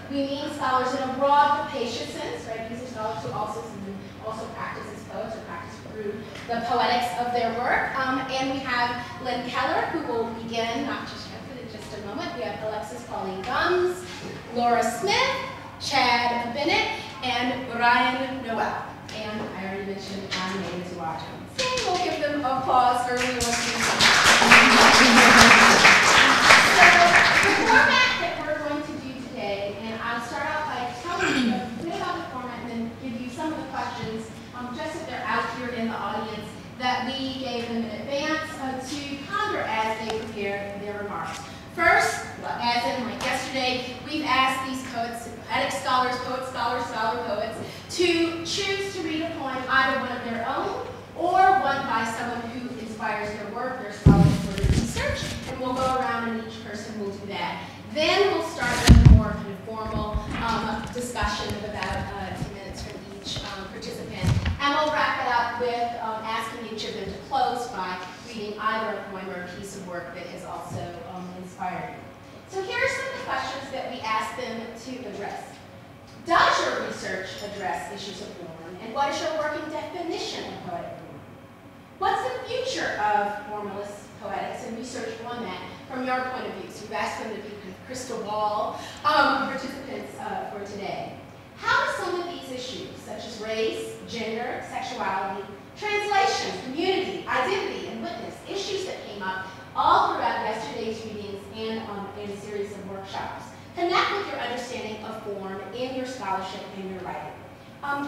we mean scholars in a broad, capacious sense, right? These are scholars who also practice as poets or practice through the poetics of their work. And we have Lynn Keller, who will begin, not just in just a moment. We have Alexis, Pauline, Gumbs, Laura Smith, Chad Bennett, and Urayoán, Noel. And I already mentioned my name is Urayoán. So we'll give them applause for everyone. So the format that we're going to do today, and I'll start out by telling you a bit about the format and then give you some of the questions, just if they're out here in the audience, that we gave them in advance to ponder as they prepare their remarks. First, as in like yesterday, we've asked these poets, poetic scholars, scholar poets, to choose to read a poem, either one of their own or one by someone who inspires their work, their scholarly research, and we'll go around and each person will do that. Then we'll start with a more kind of formal discussion of about 2 minutes from each participant, and we'll wrap it up with asking each of them to close by reading either a poem or a piece of work that has also inspired you. So here are some of the questions that we asked them to address. Does your research address issues of form, and what is your working definition of poetic form? What's the future of formalist poetics and research on that from your point of view? So we've asked them to be kind of crystal ball participants for today. How do some of these issues, such as race, gender, sexuality, translation, community, identity, and witness, issues that came up all throughout yesterday's readings and in a series of workshops, connect with your understanding of form in your scholarship and your writing?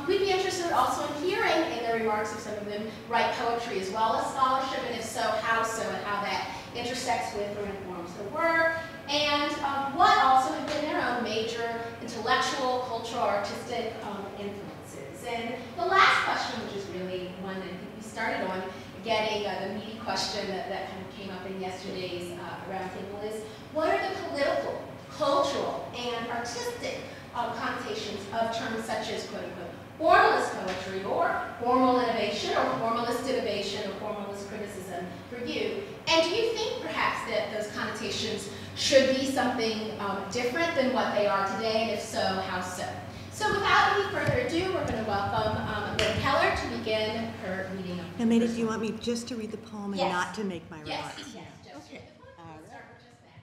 We'd be interested also in hearing in the remarks if some of them write poetry as well as scholarship, and if so, how so, and how that intersects with or informs their work, and what also have been their own major intellectual, cultural, artistic influences. And the last question, which is really one that I think we started on, getting the meaty question that kind of came up in yesterday's roundtable is, what are the political, cultural, and artistic connotations of terms such as, quote unquote, formalist poetry, or formal innovation, or formalist innovation, or formalist criticism for you? And do you think perhaps that those connotations should be something different than what they are today, and if so, how so? So without any further ado, we're going to welcome Lynn Keller to begin her reading. Now, Maida, do you want me just to read the poem and yes. not to make my remarks? Yes, just okay. Start with just that.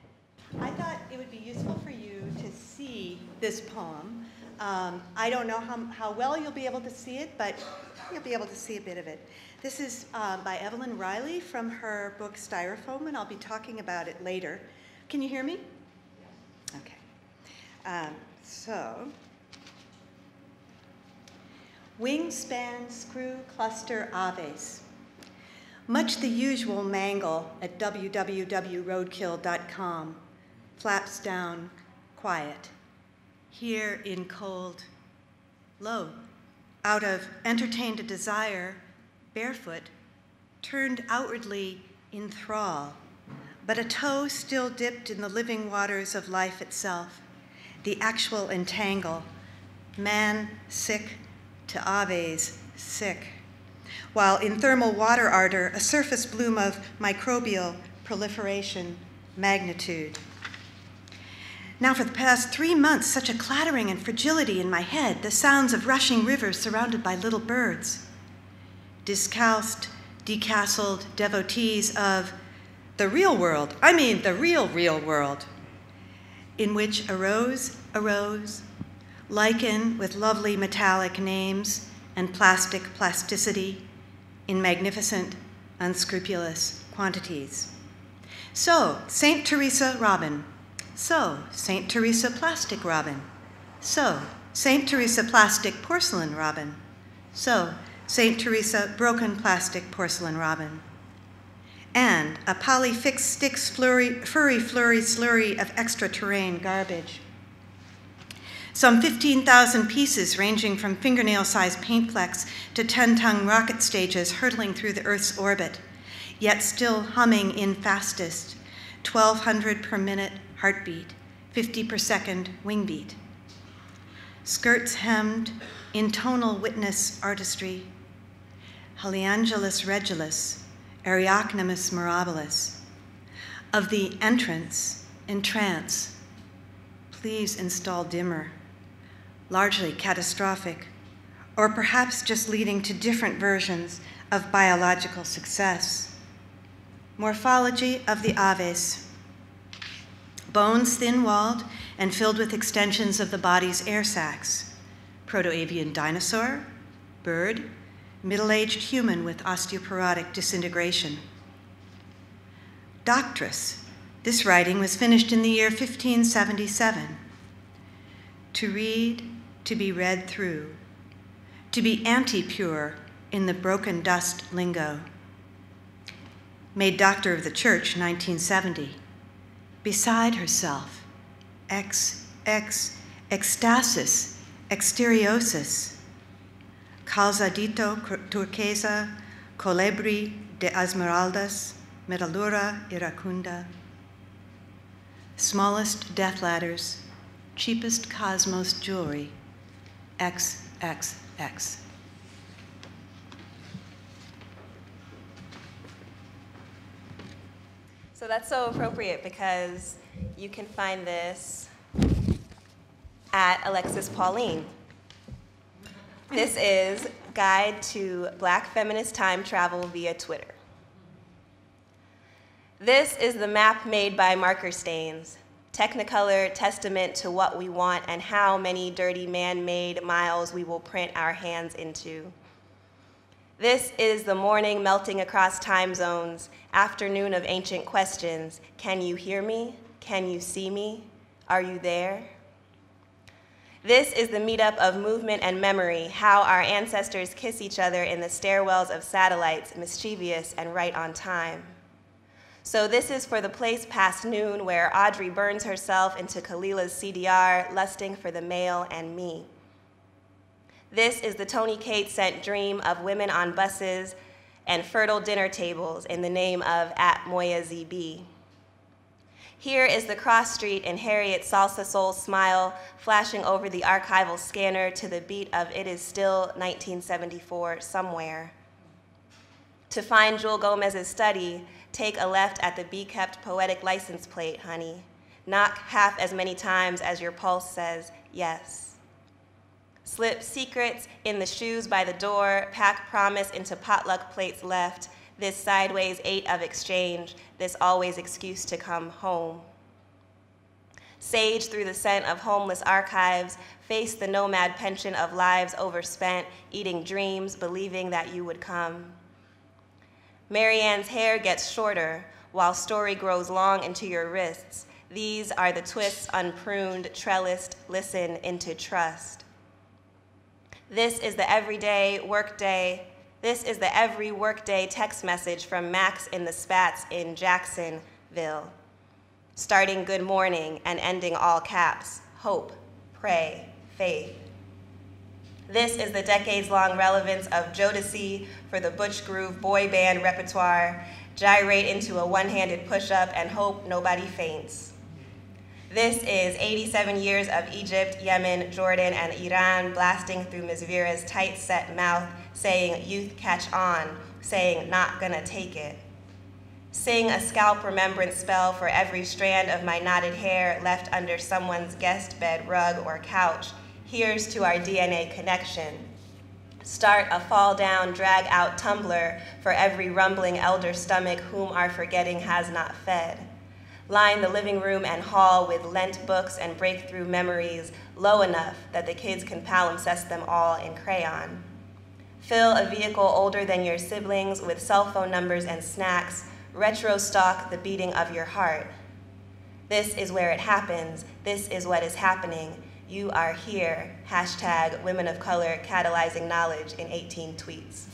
I thought it would be useful for you to see this poem. I don't know how well you'll be able to see it, but you'll be able to see a bit of it. This is by Evelyn Riley from her book Styrofoam, and I'll be talking about it later. Can you hear me? Okay. Wingspan screw cluster aves. Much the usual mangle at www.roadkill.com. Flaps down, quiet. Here in cold, low. Out of entertained a desire, barefoot, turned outwardly in thrall, but a toe still dipped in the living waters of life itself, the actual entangle, man sick to aves sick, while in thermal water ardor, a surface bloom of microbial proliferation, magnitude. Now for the past 3 months, such a clattering and fragility in my head, the sounds of rushing rivers surrounded by little birds. Discalced, decastled devotees of the real world, I mean the real world, in which arose, lichen with lovely metallic names and plastic plasticity in magnificent, unscrupulous quantities. So, St. Teresa Robin. So, St. Teresa Plastic Robin. So, St. Teresa Plastic Porcelain Robin. So, St. Teresa Broken Plastic Porcelain Robin. And a polyfixed sticks furry slurry of extra-terrain garbage. Some 15,000 pieces ranging from fingernail-sized paint flecks to 10-ton rocket stages hurtling through the Earth's orbit, yet still humming in fastest, 1,200 per minute heartbeat, 50 per second wing beat. Skirts hemmed in tonal witness artistry, Heliangelus Regulus, Ariocnemus Mirabilis, of the entrance in trance, please install dimmer, largely catastrophic, or perhaps just leading to different versions of biological success. Morphology of the aves. Bones thin-walled and filled with extensions of the body's air sacs. Proto-avian dinosaur, bird, middle-aged human with osteoporotic disintegration. Doctress. This writing was finished in the year 1577. To read, to be read through. To be anti-pure in the broken dust lingo. Made Doctor of the Church, 1970. Beside herself. Ecstasis, exteriosis. Calzadito turquesa, colibri de esmeraldas, metallura iracunda. Smallest death ladders, cheapest cosmos jewelry, XXX. So that's so appropriate because you can find this at Alexis Pauline. This is Guide to Black Feminist Time Travel via Twitter. This is the map made by marker stains, Technicolor testament to what we want and how many dirty man-made miles we will print our hands into. This is the morning melting across time zones, afternoon of ancient questions. Can you hear me? Can you see me? Are you there? This is the meetup of movement and memory, how our ancestors kiss each other in the stairwells of satellites, mischievous and right on time. So this is for the place past noon where Audrey burns herself into Khalila's CDR, lusting for the male and me. This is the Tony Cates sent dream of women on buses and fertile dinner tables in the name of @MoyaZB. Here is the cross street in Harriet's salsa soul smile, flashing over the archival scanner to the beat of It Is Still 1974 somewhere. To find Jewel Gomez's study, take a left at the Be-Kept poetic license plate, honey. Knock half as many times as your pulse says yes. Slip secrets in the shoes by the door, pack promise into potluck plates left, this sideways 8 of exchange, this always excuse to come home. Sage through the scent of homeless archives, face the nomad pension of lives overspent, eating dreams, believing that you would come. Marianne's hair gets shorter, while story grows long into your wrists. These are the twists unpruned, trellised, listen into trust. This is the everyday workday. This is the every workday text message from Max in the Spats in Jacksonville. Starting good morning and ending all caps, hope, pray, faith. This is the decades-long relevance of Jodeci for the Butch Groove boy band repertoire, gyrate into a one-handed push-up and hope nobody faints. This is 87 years of Egypt, Yemen, Jordan, and Iran blasting through Ms. Vera's tight-set mouth, saying, youth catch on, saying, not gonna take it. Sing a scalp remembrance spell for every strand of my knotted hair left under someone's guest bed rug or couch. Here's to our DNA connection. Start a fall down, drag out tumbler for every rumbling elder stomach whom our forgetting has not fed. Line the living room and hall with Lent books and breakthrough memories low enough that the kids can palimpsest them all in crayon. Fill a vehicle older than your siblings with cell phone numbers and snacks, retro stalk the beating of your heart. This is where it happens. This is what is happening. You are here. Hashtag women of color catalyzing knowledge in 18 tweets.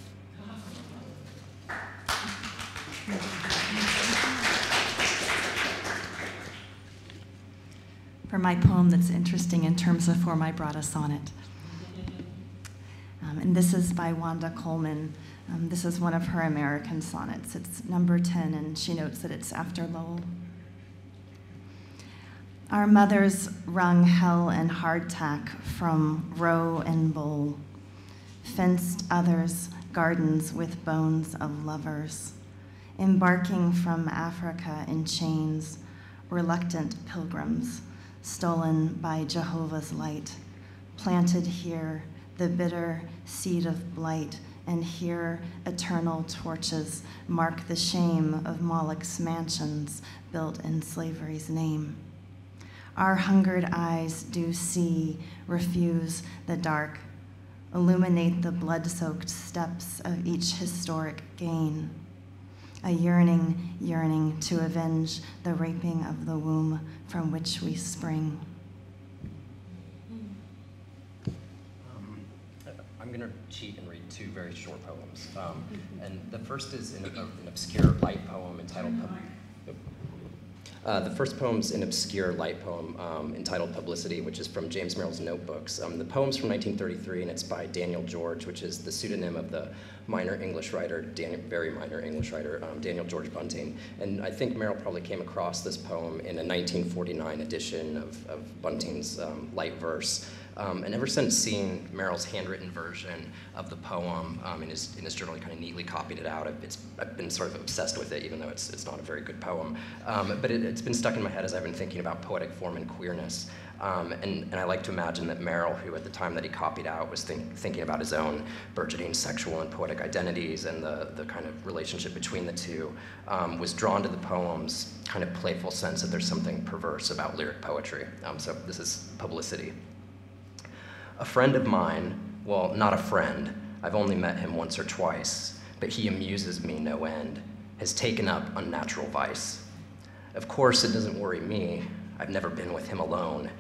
For my poem that's interesting in terms of For My Brada Sonnet. And this is by Wanda Coleman. This is one of her American sonnets. It's number 10, and she notes that it's after Lowell. Our mothers wrung hell and hardtack from row and bowl, fenced others' gardens with bones of lovers, embarking from Africa in chains, reluctant pilgrims, stolen by Jehovah's light. Planted here, the bitter seed of blight, and here eternal torches mark the shame of Moloch's mansions built in slavery's name. Our hungered eyes do see, refuse the dark, illuminate the blood-soaked steps of each historic gain. A yearning, yearning to avenge the raping of the womb from which we spring. I'm going to cheat and read two very short poems. And the first is an obscure light poem entitled the first poem's an obscure light poem entitled Publicity, which is from James Merrill's notebooks. The poem's from 1933, and it's by Daniel George, which is the pseudonym of the minor English writer, very minor English writer, Daniel George Bunting. And I think Merrill probably came across this poem in a 1949 edition of Bunting's light verse. And ever since seeing Merrill's handwritten version of the poem in his journal, he kind of neatly copied it out. I've been sort of obsessed with it, even though it's not a very good poem. But it's been stuck in my head as I've been thinking about poetic form and queerness. And I like to imagine that Merrill, who at the time that he copied out was thinking about his own burgeoning sexual and poetic identities and the kind of relationship between the two, was drawn to the poem's kind of playful sense that there's something perverse about lyric poetry. So this is Publicity. A friend of mine, well, not a friend, I've only met him once or twice, but he amuses me no end, has taken up unnatural vice. Of course, it doesn't worry me, I've never been with him alone,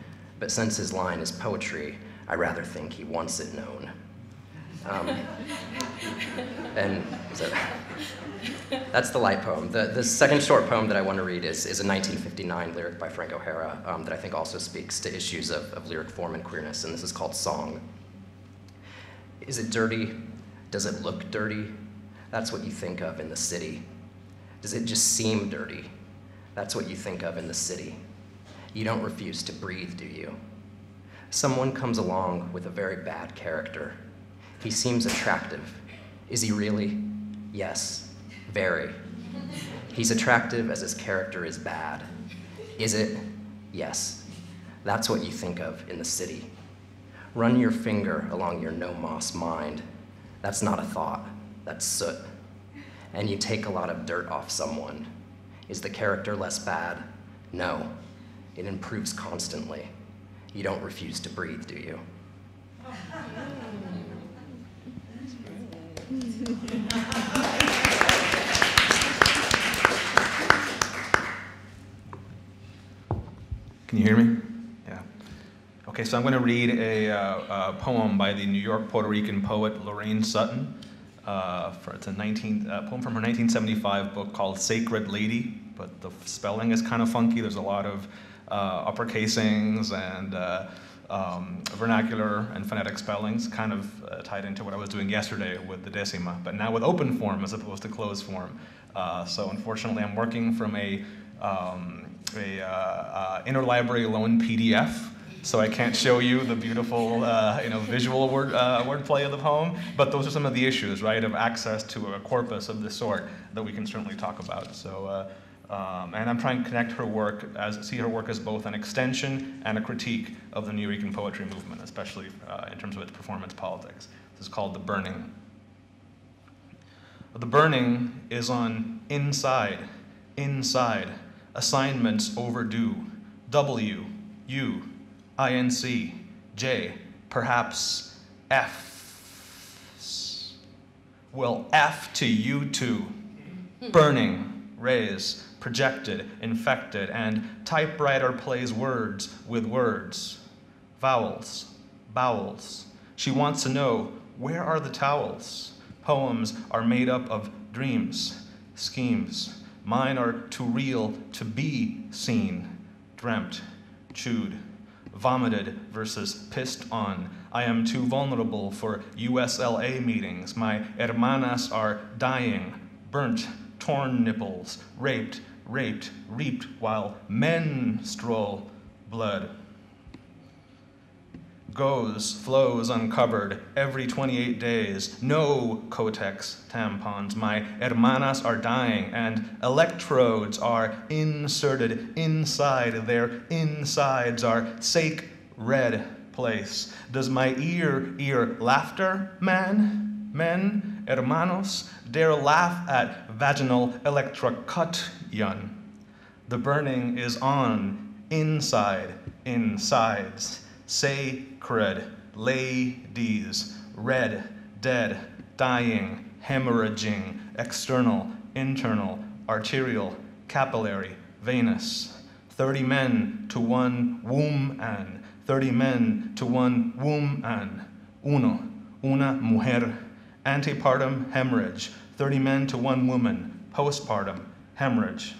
but since his line is poetry, I rather think he wants it known. And so that's the light poem. The second short poem that I want to read is a 1959 lyric by Frank O'Hara that I think also speaks to issues of lyric form and queerness, and this is called Song. Is it dirty? Does it look dirty? That's what you think of in the city. Does it just seem dirty? That's what you think of in the city. You don't refuse to breathe, do you? Someone comes along with a very bad character. He seems attractive. Is he really? Yes, very. He's attractive as his character is bad. Is it? Yes. That's what you think of in the city. Run your finger along your no-moss mind. That's not a thought, that's soot. And you take a lot of dirt off someone. Is the character less bad? No. It improves constantly. You don't refuse to breathe, do you? Can you hear me? Yeah. Okay, so I'm going to read a poem by the New York Puerto Rican poet Lorraine Sutton. It's a poem from her 1975 book called Sacred Lady, but the spelling is kind of funky. There's a lot of uppercasings and vernacular and phonetic spellings, kind of tied into what I was doing yesterday with the decima, but now with open form as opposed to closed form. So unfortunately, I'm working from a interlibrary loan PDF, so I can't show you the beautiful visual wordplay of the poem, but those are some of the issues, right, of access to a corpus of this sort that we can certainly talk about. So, and I'm trying to connect see her work as both an extension and a critique of the New Rican poetry movement, especially in terms of its performance politics. This is called The Burning. The burning is on inside, assignments overdue, W, U, INC, J, perhaps F's. Well, F to you too. Burning, raise, projected, infected, and typewriter plays words with words. Vowels, bowels. She wants to know, where are the towels? Poems are made up of dreams, schemes. Mine are too real to be seen, dreamt, chewed, vomited versus pissed on. I am too vulnerable for USLA meetings. My hermanas are dying, burnt, torn nipples, raped, reaped while men stroll blood. goes, flows uncovered every 28 days. No Kotex tampons. My hermanas are dying, and electrodes are inserted inside their insides, our sacred place. Does my ear laughter, men, hermanos, dare laugh at vaginal electrocution? The burning is on, inside, insides. Sacred, ladies, red, dead, dying, hemorrhaging, external, internal, arterial, capillary, venous. 30 men to 1 woman, 30 men to 1 woman. Una mujer. Antepartum hemorrhage, 30 men to 1 woman. Postpartum hemorrhage.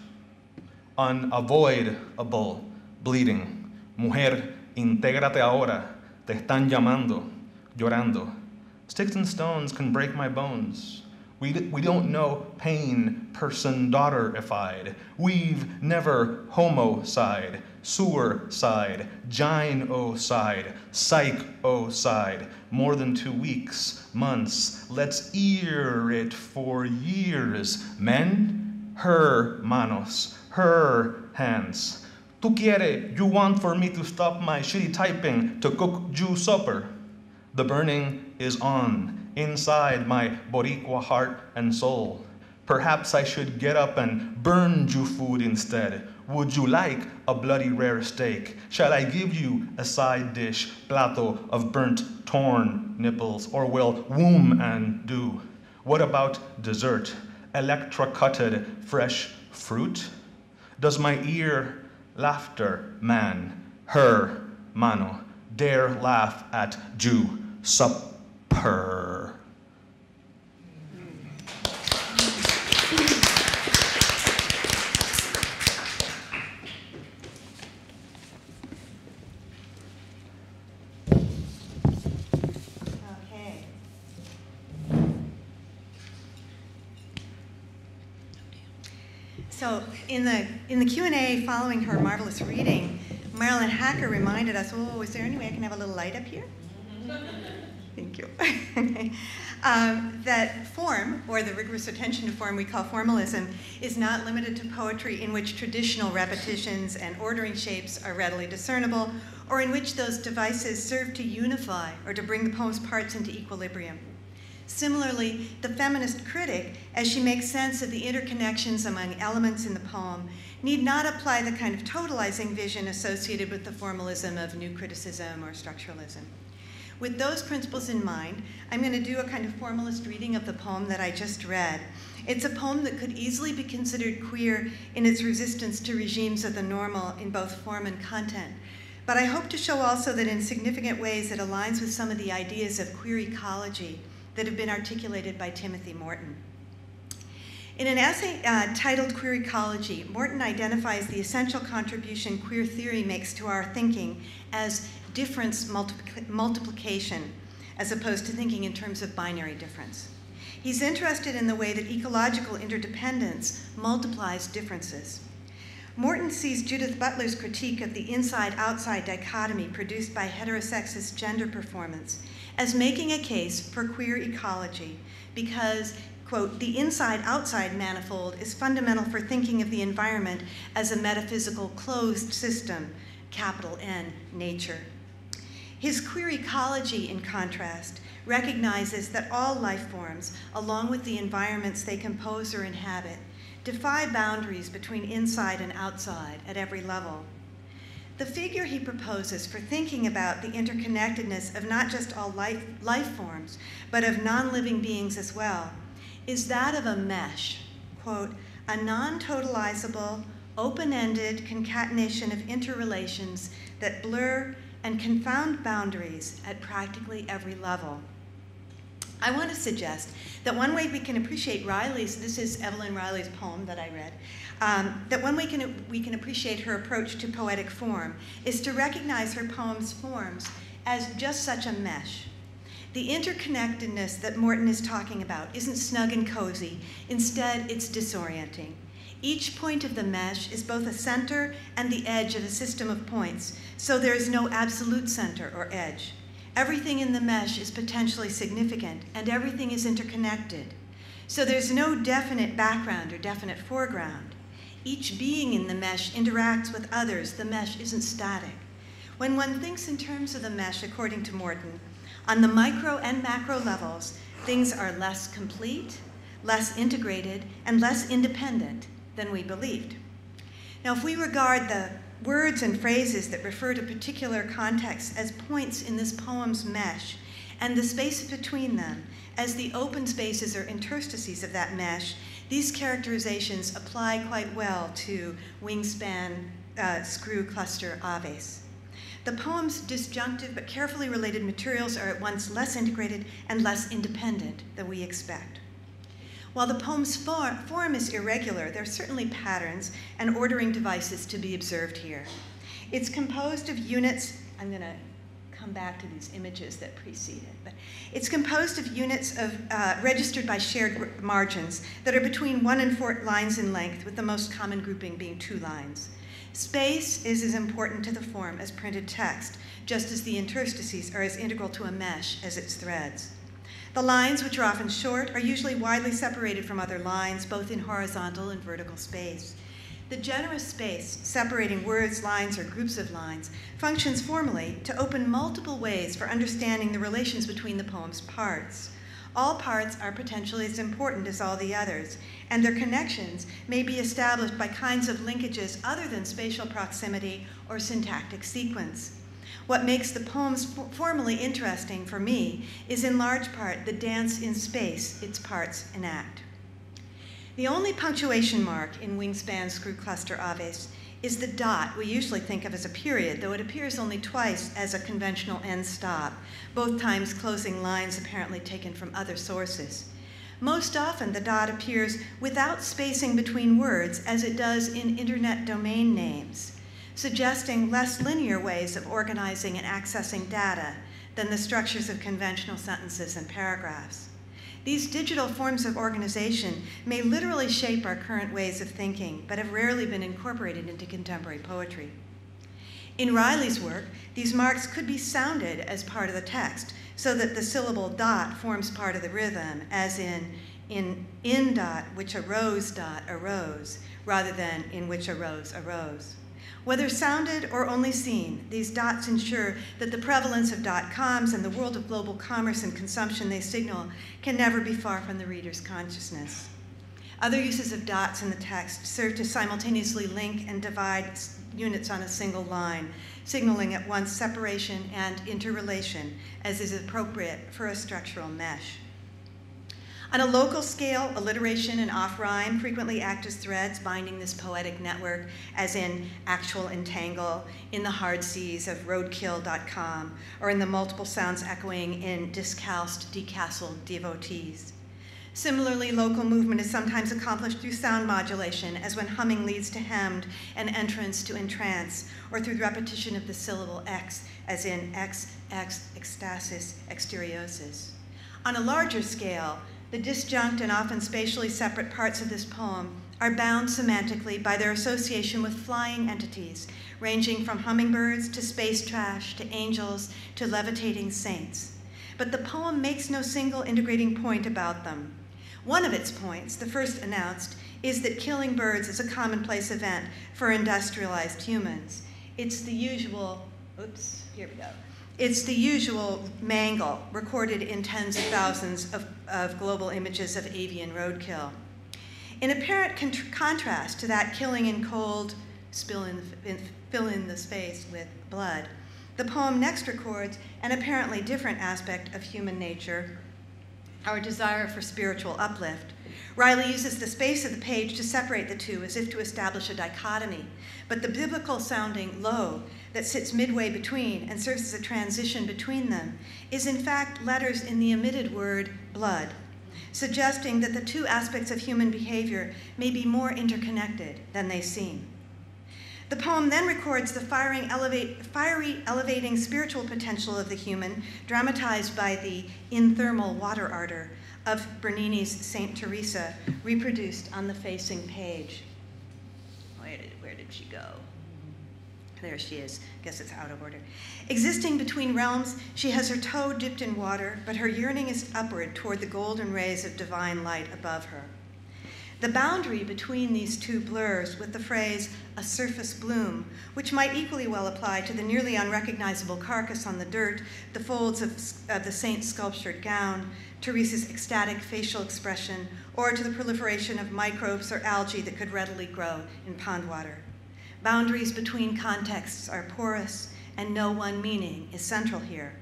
Unavoidable bleeding. Mujer, intégrate ahora, te están llamando, llorando. Sticks and stones can break my bones. We don't know pain, person, daughterified. We've never homicide, sewer-side, gynocide, psychocide. More than 2 weeks, months, let's ear it for years. Men, her manos, her hands. Tú quieres, you want for me to stop my shitty typing to cook you supper. The burning is on, inside my Boricua heart and soul. Perhaps I should get up and burn you food instead. Would you like a bloody rare steak? Shall I give you a side dish, plato of burnt, torn nipples, or will womb and do? What about dessert? Electrocutted fresh fruit? Does my ear laughter, man, her, mano, dare laugh at Jew, supper? Okay. So in the Q&A following her marvelous reading, Marilyn Hacker reminded us, oh, is there any way I can have a little light up here? Thank you. That form, or the rigorous attention to form we call formalism, is not limited to poetry in which traditional repetitions and ordering shapes are readily discernible, or in which those devices serve to unify or to bring the poem's parts into equilibrium. Similarly, the feminist critic, as she makes sense of the interconnections among elements in the poem, need not apply the kind of totalizing vision associated with the formalism of new criticism or structuralism. With those principles in mind, I'm going to do a kind of formalist reading of the poem that I just read. It's a poem that could easily be considered queer in its resistance to regimes of the normal in both form and content. But I hope to show also that in significant ways it aligns with some of the ideas of queer ecology that have been articulated by Timothy Morton. In an essay titled Queer Ecology, Morton identifies the essential contribution queer theory makes to our thinking as difference multiplication, as opposed to thinking in terms of binary difference. He's interested in the way that ecological interdependence multiplies differences. Morton sees Judith Butler's critique of the inside-outside dichotomy produced by heterosexist gender performance as making a case for queer ecology because, quote, the inside-outside manifold is fundamental for thinking of the environment as a metaphysical closed system, capital N, nature. His queer ecology, in contrast, recognizes that all life forms, along with the environments they compose or inhabit, defy boundaries between inside and outside at every level. The figure he proposes for thinking about the interconnectedness of not just all life forms, but of non-living beings as well, is that of a mesh, quote, a non-totalizable, open-ended concatenation of interrelations that blur and confound boundaries at practically every level. I want to suggest that one way we can appreciate Riley's, this is Evelyn Riley's poem that I read, that one way we can appreciate her approach to poetic form is to recognize her poem's forms as just such a mesh. The interconnectedness that Morton is talking about isn't snug and cozy. Instead, it's disorienting. Each point of the mesh is both a center and the edge of a system of points, so there is no absolute center or edge. Everything in the mesh is potentially significant, and everything is interconnected. So there's no definite background or definite foreground. Each being in the mesh interacts with others. The mesh isn't static. When one thinks in terms of the mesh, according to Morton, on the micro and macro levels, things are less complete, less integrated, and less independent than we believed. Now, if we regard the words and phrases that refer to particular contexts as points in this poem's mesh, and the space between them as the open spaces or interstices of that mesh, these characterizations apply quite well to wingspan screw cluster aves. The poem's disjunctive but carefully related materials are at once less integrated and less independent than we expect. While the poem's form is irregular, there are certainly patterns and ordering devices to be observed here. It's composed of units. I'm going to come back to these images that precede it, but it's composed of units of registered by shared margins that are between 1 and 4 lines in length, with the most common grouping being 2 lines. Space is as important to the form as printed text, just as the interstices are as integral to a mesh as its threads. The lines, which are often short, are usually widely separated from other lines, both in horizontal and vertical space. The generous space separating words, lines, or groups of lines functions formally to open multiple ways for understanding the relations between the poem's parts. All parts are potentially as important as all the others, and their connections may be established by kinds of linkages other than spatial proximity or syntactic sequence. What makes the poems formally interesting for me is in large part the dance in space its parts enact. The only punctuation mark in wingspan screw cluster aves is the dot we usually think of as a period, though it appears only twice as a conventional end stop, both times closing lines apparently taken from other sources. Most often, the dot appears without spacing between words, as it does in internet domain names, suggesting less linear ways of organizing and accessing data than the structures of conventional sentences and paragraphs. These digital forms of organization may literally shape our current ways of thinking, but have rarely been incorporated into contemporary poetry. In Riley's work, these marks could be sounded as part of the text, so that the syllable dot forms part of the rhythm, as in dot, which arose dot arose, rather than in which arose arose. Whether sounded or only seen, these dots ensure that the prevalence of dot-coms and the world of global commerce and consumption they signal can never be far from the reader's consciousness. Other uses of dots in the text serve to simultaneously link and divide units on a single line, signaling at once separation and interrelation, as is appropriate for a structural mesh. On a local scale, alliteration and off-rhyme frequently act as threads binding this poetic network, as in Actual Entangle, in the hard seas of roadkill.com, or in the multiple sounds echoing in Discalced, Decastled Devotees. Similarly, local movement is sometimes accomplished through sound modulation, as when humming leads to hemmed and entrance to entrance, or through repetition of the syllable X, as in X, ecstasis, exteriosis. On a larger scale, the disjunct and often spatially separate parts of this poem are bound semantically by their association with flying entities, ranging from hummingbirds to space trash to angels to levitating saints. But the poem makes no single integrating point about them. One of its points, the first announced, is that killing birds is a commonplace event for industrialized humans. It's the usual, It's the usual mangle recorded in tens of thousands of global images of avian roadkill. In apparent contrast to that killing in cold, fill in the space with blood, the poem next records an apparently different aspect of human nature, our desire for spiritual uplift. Riley uses the space of the page to separate the two, as if to establish a dichotomy, but the biblical-sounding lo that sits midway between and serves as a transition between them is in fact letters in the omitted word blood, suggesting that the two aspects of human behavior may be more interconnected than they seem. The poem then records the fiery, elevating spiritual potential of the human, dramatized by the inthermal water ardor of Bernini's Saint Teresa, reproduced on the facing page. Where did she go? There she is. Guess it's out of order. Existing between realms, she has her toe dipped in water, but her yearning is upward toward the golden rays of divine light above her. The boundary between these two blurs with the phrase, a surface bloom, which might equally well apply to the nearly unrecognizable carcass on the dirt, the folds of the saint's sculptured gown, Teresa's ecstatic facial expression, or to the proliferation of microbes or algae that could readily grow in pond water. Boundaries between contexts are porous, and no one meaning is central here.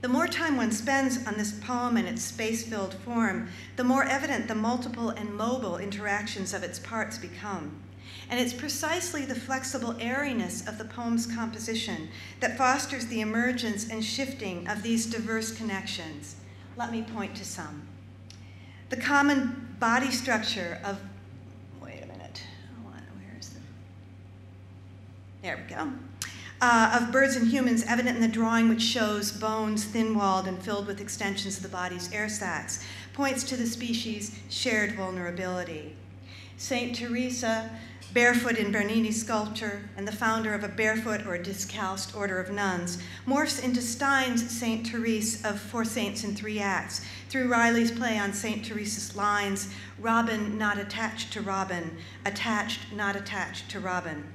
The more time one spends on this poem and its space-filled form, the more evident the multiple and mobile interactions of its parts become. And it's precisely the flexible airiness of the poem's composition that fosters the emergence and shifting of these diverse connections. Let me point to some. The common body structure of, wait a minute, where is it? There we go. Of birds and humans evident in the drawing, which shows bones thin-walled and filled with extensions of the body's air sacs, points to the species' shared vulnerability. Saint Teresa, barefoot in Bernini's sculpture, and the founder of a barefoot or discalced order of nuns, morphs into Stein's Saint Therese of Four Saints in Three Acts, through Riley's play on Saint Teresa's lines, Robin not attached to Robin, attached not attached to Robin.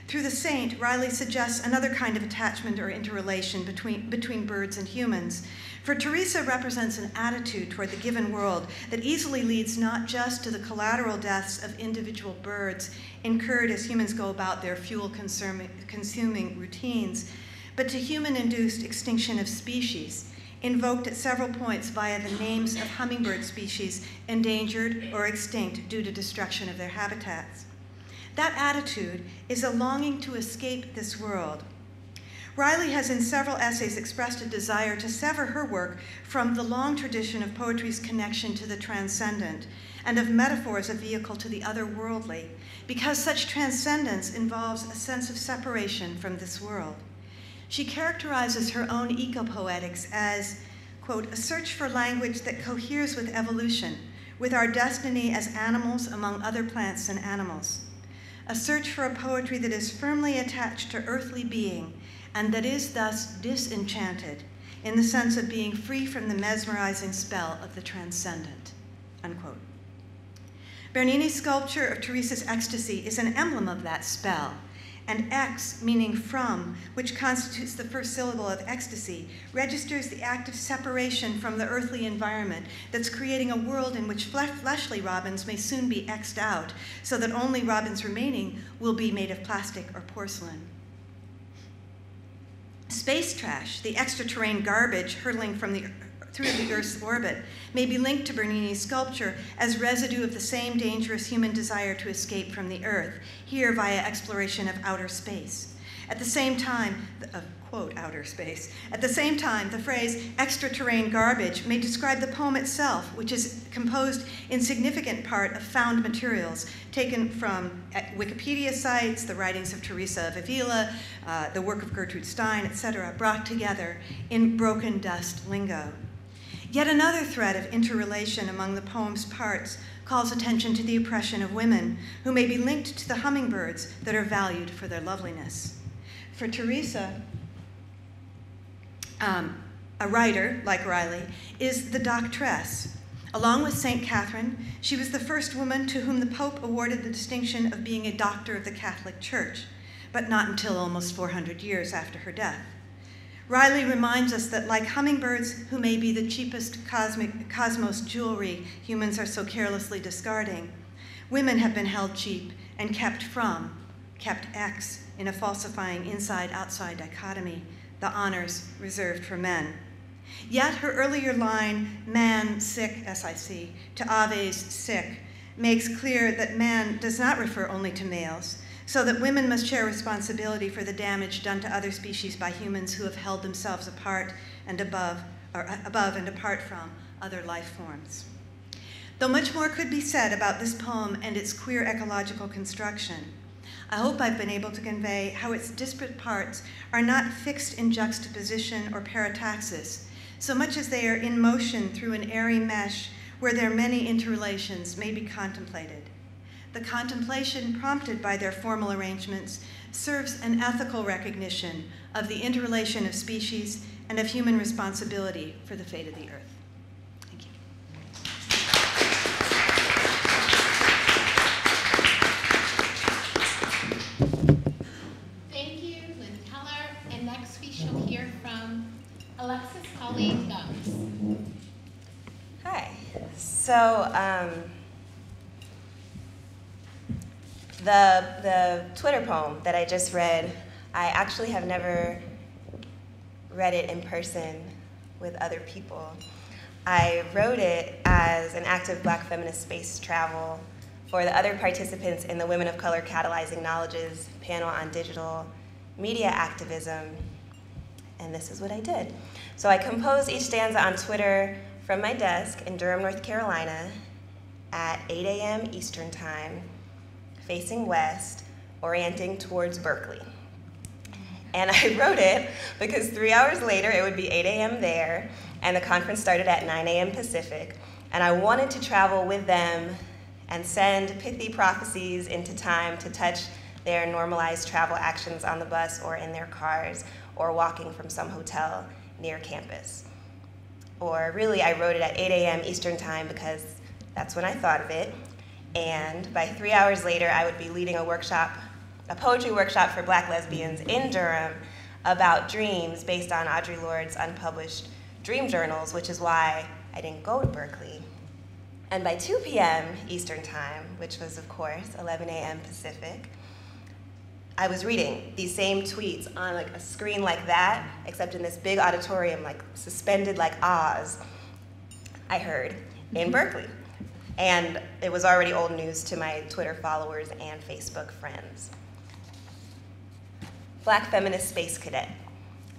Through the saint, Riley suggests another kind of attachment or interrelation between birds and humans. For Teresa represents an attitude toward the given world that easily leads not just to the collateral deaths of individual birds incurred as humans go about their fuel-consuming routines, but to human-induced extinction of species, invoked at several points via the names of hummingbird species endangered or extinct due to destruction of their habitats. That attitude is a longing to escape this world. Riley has in several essays expressed a desire to sever her work from the long tradition of poetry's connection to the transcendent and of metaphor as a vehicle to the otherworldly, because such transcendence involves a sense of separation from this world. She characterizes her own eco-poetics as, quote, a search for language that coheres with evolution, with our destiny as animals among other plants and animals. A search for a poetry that is firmly attached to earthly being and that is thus disenchanted in the sense of being free from the mesmerizing spell of the transcendent, unquote. Bernini's sculpture of Teresa's ecstasy is an emblem of that spell, and ex, meaning from, which constitutes the first syllable of ecstasy, registers the act of separation from the earthly environment that's creating a world in which fleshly robins may soon be xed out, so that only robins remaining will be made of plastic or porcelain. Space trash, the extraterrene garbage hurtling from through the Earth's orbit, may be linked to Bernini's sculpture as residue of the same dangerous human desire to escape from the Earth, here via exploration of outer space. At the same time, quote, outer space. At the same time, the phrase extraterrene garbage may describe the poem itself, which is composed in significant part of found materials taken from Wikipedia sites, the writings of Teresa of Avila, the work of Gertrude Stein, etc., brought together in broken dust lingo. Yet another thread of interrelation among the poem's parts calls attention to the oppression of women, who may be linked to the hummingbirds that are valued for their loveliness. For Teresa, a writer, like Riley, is the doctress. Along with St. Catherine, she was the first woman to whom the Pope awarded the distinction of being a doctor of the Catholic Church, but not until almost 400 years after her death. Riley reminds us that like hummingbirds, who may be the cheapest cosmos jewelry humans are so carelessly discarding, women have been held cheap and kept ex in a falsifying inside-outside dichotomy, the honors reserved for men. Yet her earlier line, man sick, S-I-C, to Ave's sick, makes clear that man does not refer only to males, so that women must share responsibility for the damage done to other species by humans who have held themselves apart and above and apart from other life forms. Though much more could be said about this poem and its queer ecological construction, I hope I've been able to convey how its disparate parts are not fixed in juxtaposition or parataxis, so much as they are in motion through an airy mesh where their many interrelations may be contemplated. the contemplation prompted by their formal arrangements serves an ethical recognition of the interrelation of species and of human responsibility for the fate of the earth. Thank you. Thank you, Lynn Keller. And next we shall hear from Alexis, Pauline, Gumbs. Hi. So the Twitter poem that I just read, I actually have never read it in person with other people. I wrote it as an act of Black feminist space travel for the other participants in the Women of Color Catalyzing Knowledges panel on digital media activism, and this is what I did. So I composed each stanza on Twitter from my desk in Durham, North Carolina at 8 a.m. Eastern Time, facing west, orienting towards Berkeley. And I wrote it because 3 hours later it would be 8 a.m. there, and the conference started at 9 a.m. Pacific, and I wanted to travel with them and send pithy prophecies into time to touch their normalized travel actions on the bus or in their cars or walking from some hotel near campus. Or really, I wrote it at 8 a.m. Eastern Time because that's when I thought of it. And by 3 hours later, I would be leading a workshop, a poetry workshop for Black lesbians in Durham about dreams based on Audre Lorde's unpublished dream journals, which is why I didn't go to Berkeley. And by 2 p.m. Eastern Time, which was, of course, 11 a.m. Pacific, I was reading these same tweets on like a screen like that, except in this big auditorium, like suspended like Oz, I heard, in Berkeley. And it was already old news to my Twitter followers and Facebook friends. Black feminist space cadet,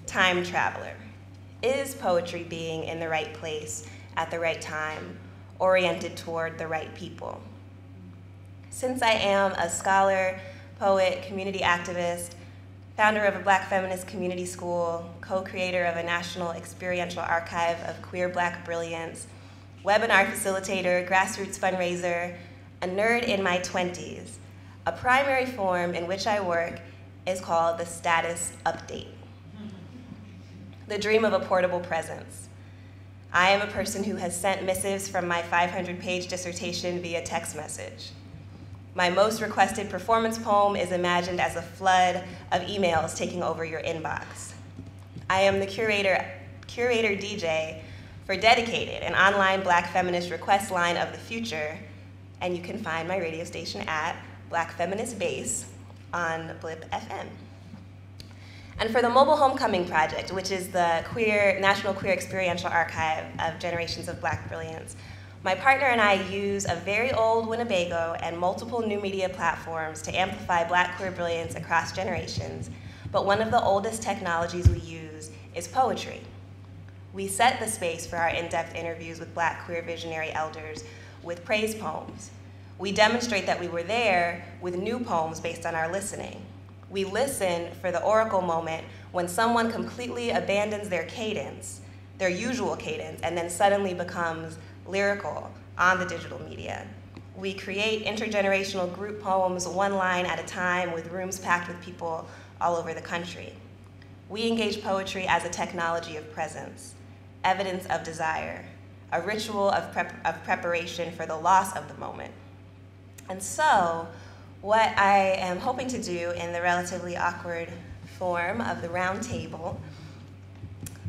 time traveler. Is poetry being in the right place at the right time, oriented toward the right people? Since I am a scholar, poet, community activist, founder of a Black feminist community school, co-creator of a national experiential archive of queer Black brilliance, webinar facilitator, grassroots fundraiser, a nerd in my 20s, a primary form in which I work is called the status update. The dream of a portable presence. I am a person who has sent missives from my 500-page dissertation via text message. My most requested performance poem is imagined as a flood of emails taking over your inbox. I am the curator DJ for Dedicated, an online Black feminist request line of the future, and you can find my radio station at Black Feminist Base on Blip FM. And for the Mobile Homecoming Project, which is the National Queer Experiential Archive of Generations of Black Brilliance, my partner and I use a very old Winnebago and multiple new media platforms to amplify Black queer brilliance across generations, but one of the oldest technologies we use is poetry. We set the space for our in-depth interviews with Black queer visionary elders with praise poems. We demonstrate that we were there with new poems based on our listening. We listen for the oracle moment when someone completely abandons their cadence, their usual cadence, and then suddenly becomes lyrical on the digital media. We create intergenerational group poems one line at a time with rooms packed with people all over the country. We engage poetry as a technology of presence, evidence of desire, a ritual of preparation for the loss of the moment. And so, what I am hoping to do in the relatively awkward form of the round table,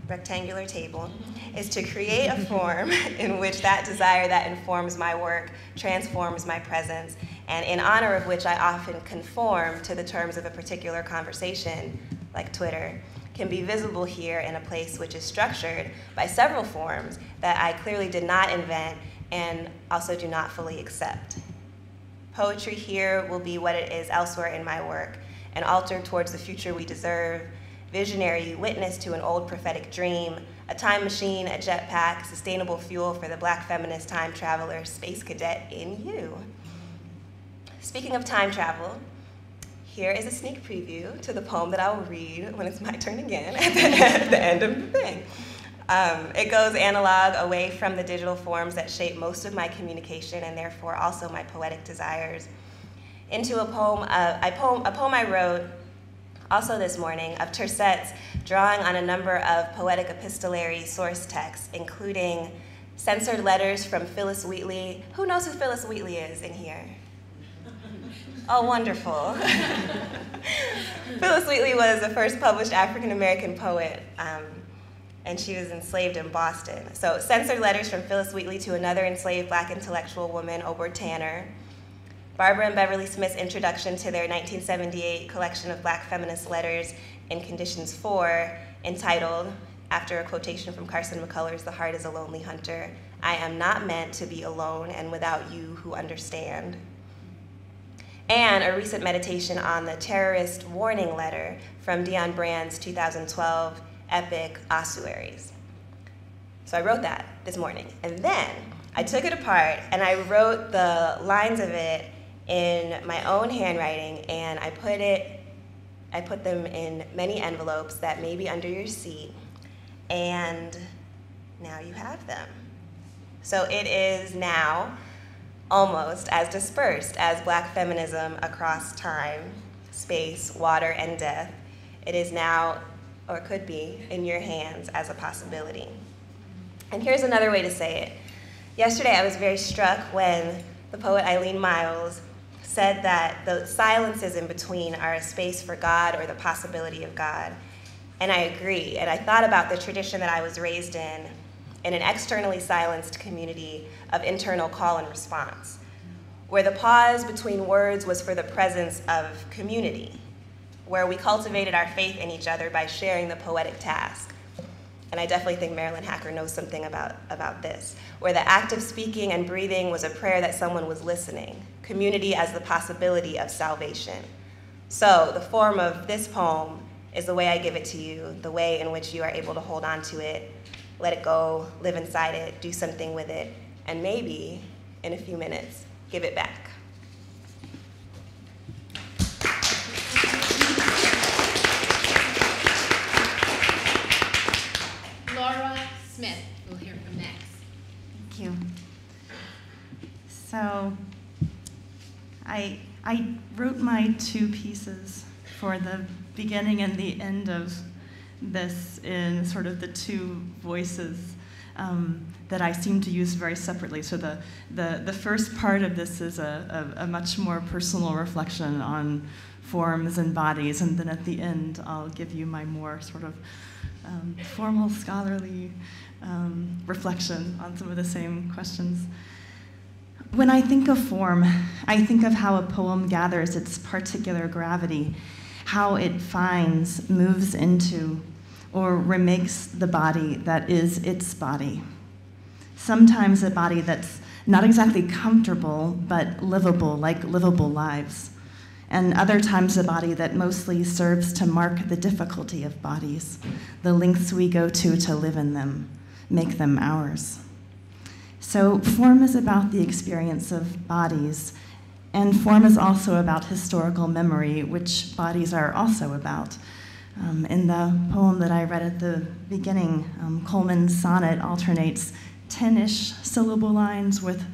rectangular table, is to create a form in which that desire that informs my work transforms my presence, and in honor of which I often conform to the terms of a particular conversation, like Twitter, can be visible here in a place which is structured by several forms that I clearly did not invent and also do not fully accept. Poetry here will be what it is elsewhere in my work, an altar towards the future we deserve, visionary witness to an old prophetic dream, a time machine, a jetpack, sustainable fuel for the Black feminist time traveler, space cadet in you. Speaking of time travel, here is a sneak preview to the poem that I will read when it's my turn again at the end of the thing. It goes analog, away from the digital forms that shape most of my communication and therefore also my poetic desires. into a poem I wrote also this morning of tercettes drawing on a number of poetic epistolary source texts, including censored letters from Phyllis Wheatley. Who knows who Phyllis Wheatley is in here? Oh, wonderful. Phyllis Wheatley was the first published African-American poet, and she was enslaved in Boston. So censored letters from Phyllis Wheatley to another enslaved Black intellectual woman, Obor Tanner. Barbara and Beverly Smith's introduction to their 1978 collection of Black feminist letters in Conditions 4, entitled, after a quotation from Carson McCullers' The Heart is a Lonely Hunter, I am not meant to be alone and without you who understand. And a recent meditation on the terrorist warning letter from Dion Brand's 2012 epic Ossuaries. So I wrote that this morning, and then I took it apart and I wrote the lines of it in my own handwriting, and I put them in many envelopes that may be under your seat, and now you have them. So it is now almost as dispersed as Black feminism across time, space, water, and death. It is now, or could be, in your hands as a possibility. And here's another way to say it. Yesterday I was very struck when the poet Eileen Miles said that the silences in between are a space for God or the possibility of God. And I agree, and I thought about the tradition that I was raised in an externally silenced community of internal call and response, where the pause between words was for the presence of community, where we cultivated our faith in each other by sharing the poetic task. And I definitely think Marilyn Hacker knows something about this, where the act of speaking and breathing was a prayer that someone was listening, community as the possibility of salvation. So the form of this poem is the way I give it to you, the way in which you are able to hold on to it, let it go, live inside it, do something with it, and maybe, in a few minutes, give it back. Laura Smith, we'll hear from next. Thank you. So I wrote my two pieces for the beginning and the end of this in sort of the two voices that I seem to use very separately. So the first part of this is a much more personal reflection on forms and bodies, and then at the end I'll give you my more sort of formal scholarly reflection on some of the same questions. When I think of form, I think of how a poem gathers its particular gravity, how it finds, moves into, or remakes the body that is its body. Sometimes a body that's not exactly comfortable, but livable, like livable lives. And other times a body that mostly serves to mark the difficulty of bodies, the lengths we go to live in them, make them ours. So form is about the experience of bodies, and form is also about historical memory, which bodies are also about. In the poem that I read at the beginning, Coleman's sonnet alternates 10-ish syllable lines with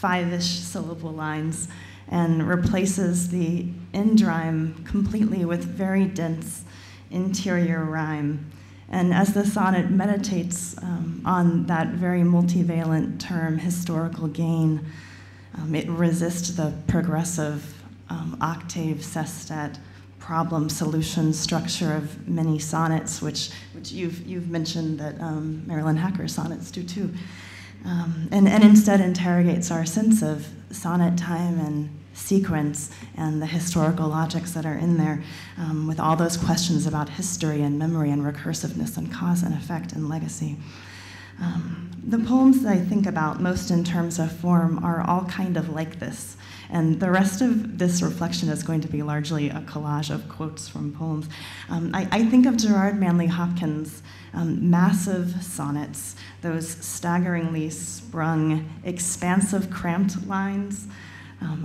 5-ish syllable lines and replaces the end rhyme completely with very dense interior rhyme. And as the sonnet meditates on that very multivalent term, historical gain, it resists the progressive octave sestet problem solution structure of many sonnets, which you've mentioned that Marilyn Hacker's sonnets do too, and instead interrogates our sense of sonnet time and sequence and the historical logics that are in there, with all those questions about history and memory and recursiveness and cause and effect and legacy. The poems that I think about most in terms of form are all kind of like this. And the rest of this reflection is going to be largely a collage of quotes from poems. I think of Gerard Manley Hopkins' massive sonnets, those staggeringly sprung, expansive, cramped lines.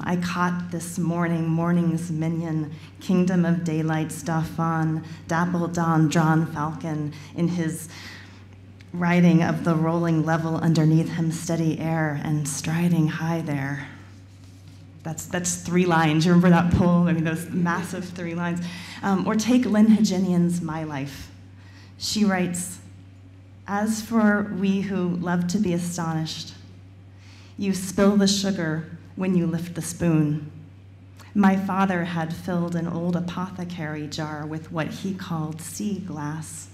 I caught this morning, morning's minion, kingdom of daylight, Staffan, dappled dawn, drawn falcon, in his riding of the rolling level underneath him, steady air, and striding high there. That's 3 lines. You remember that poem? I mean, those massive 3 lines. Or take Lynn Haginian's My Life. She writes, "As for we who love to be astonished, you spill the sugar when you lift the spoon. My father had filled an old apothecary jar with what he called sea glass,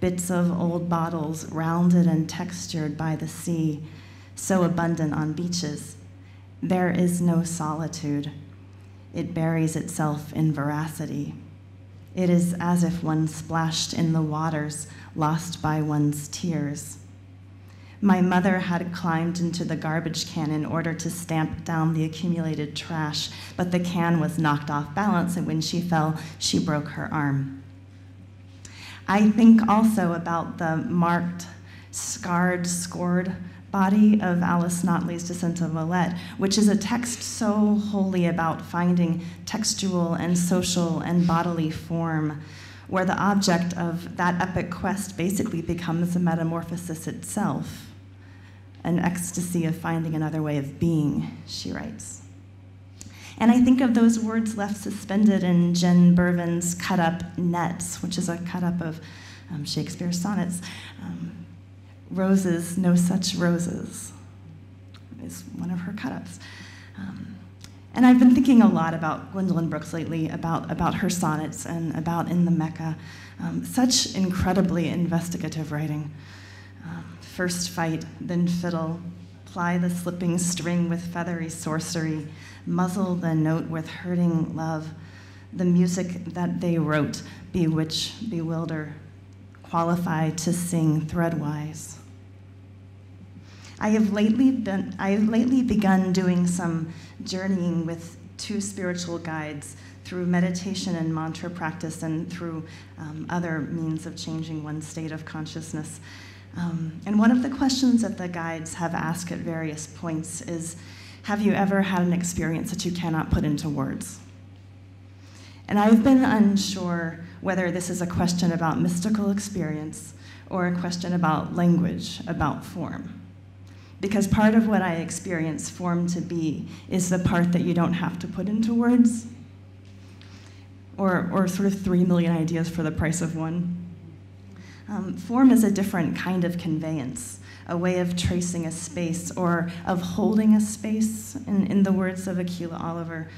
bits of old bottles rounded and textured by the sea, so abundant on beaches. There is no solitude. It buries itself in veracity. It is as if one splashed in the waters, lost by one's tears. My mother had climbed into the garbage can in order to stamp down the accumulated trash, but the can was knocked off balance, and when she fell, she broke her arm." I think also about the marked, scarred, scored body of Alice Notley's Descent of Villette, which is a text so wholly about finding textual and social and bodily form, where the object of that epic quest basically becomes a metamorphosis itself, an ecstasy of finding another way of being, she writes. And I think of those words left suspended in Jen Bervin's cut-up Nets, which is a cut-up of Shakespeare's sonnets. Roses, no such roses is one of her cut-ups. And I've been thinking a lot about Gwendolyn Brooks lately, about her sonnets and about In the Mecca. Such incredibly investigative writing. First fight, then fiddle, ply the slipping string with feathery sorcery, muzzle the note with hurting love, the music that they wrote, bewitch, bewilder, qualify to sing threadwise. I have lately begun doing some journeying with 2 spiritual guides through meditation and mantra practice and through other means of changing one's state of consciousness. And one of the questions that the guides have asked at various points is, have you ever had an experience that you cannot put into words? And I've been unsure whether this is a question about mystical experience or a question about language, about form. Because part of what I experience form to be is the part that you don't have to put into words, or sort of 3 million ideas for the price of one. Form is a different kind of conveyance, a way of tracing a space or of holding a space, in the words of Akilah Oliver,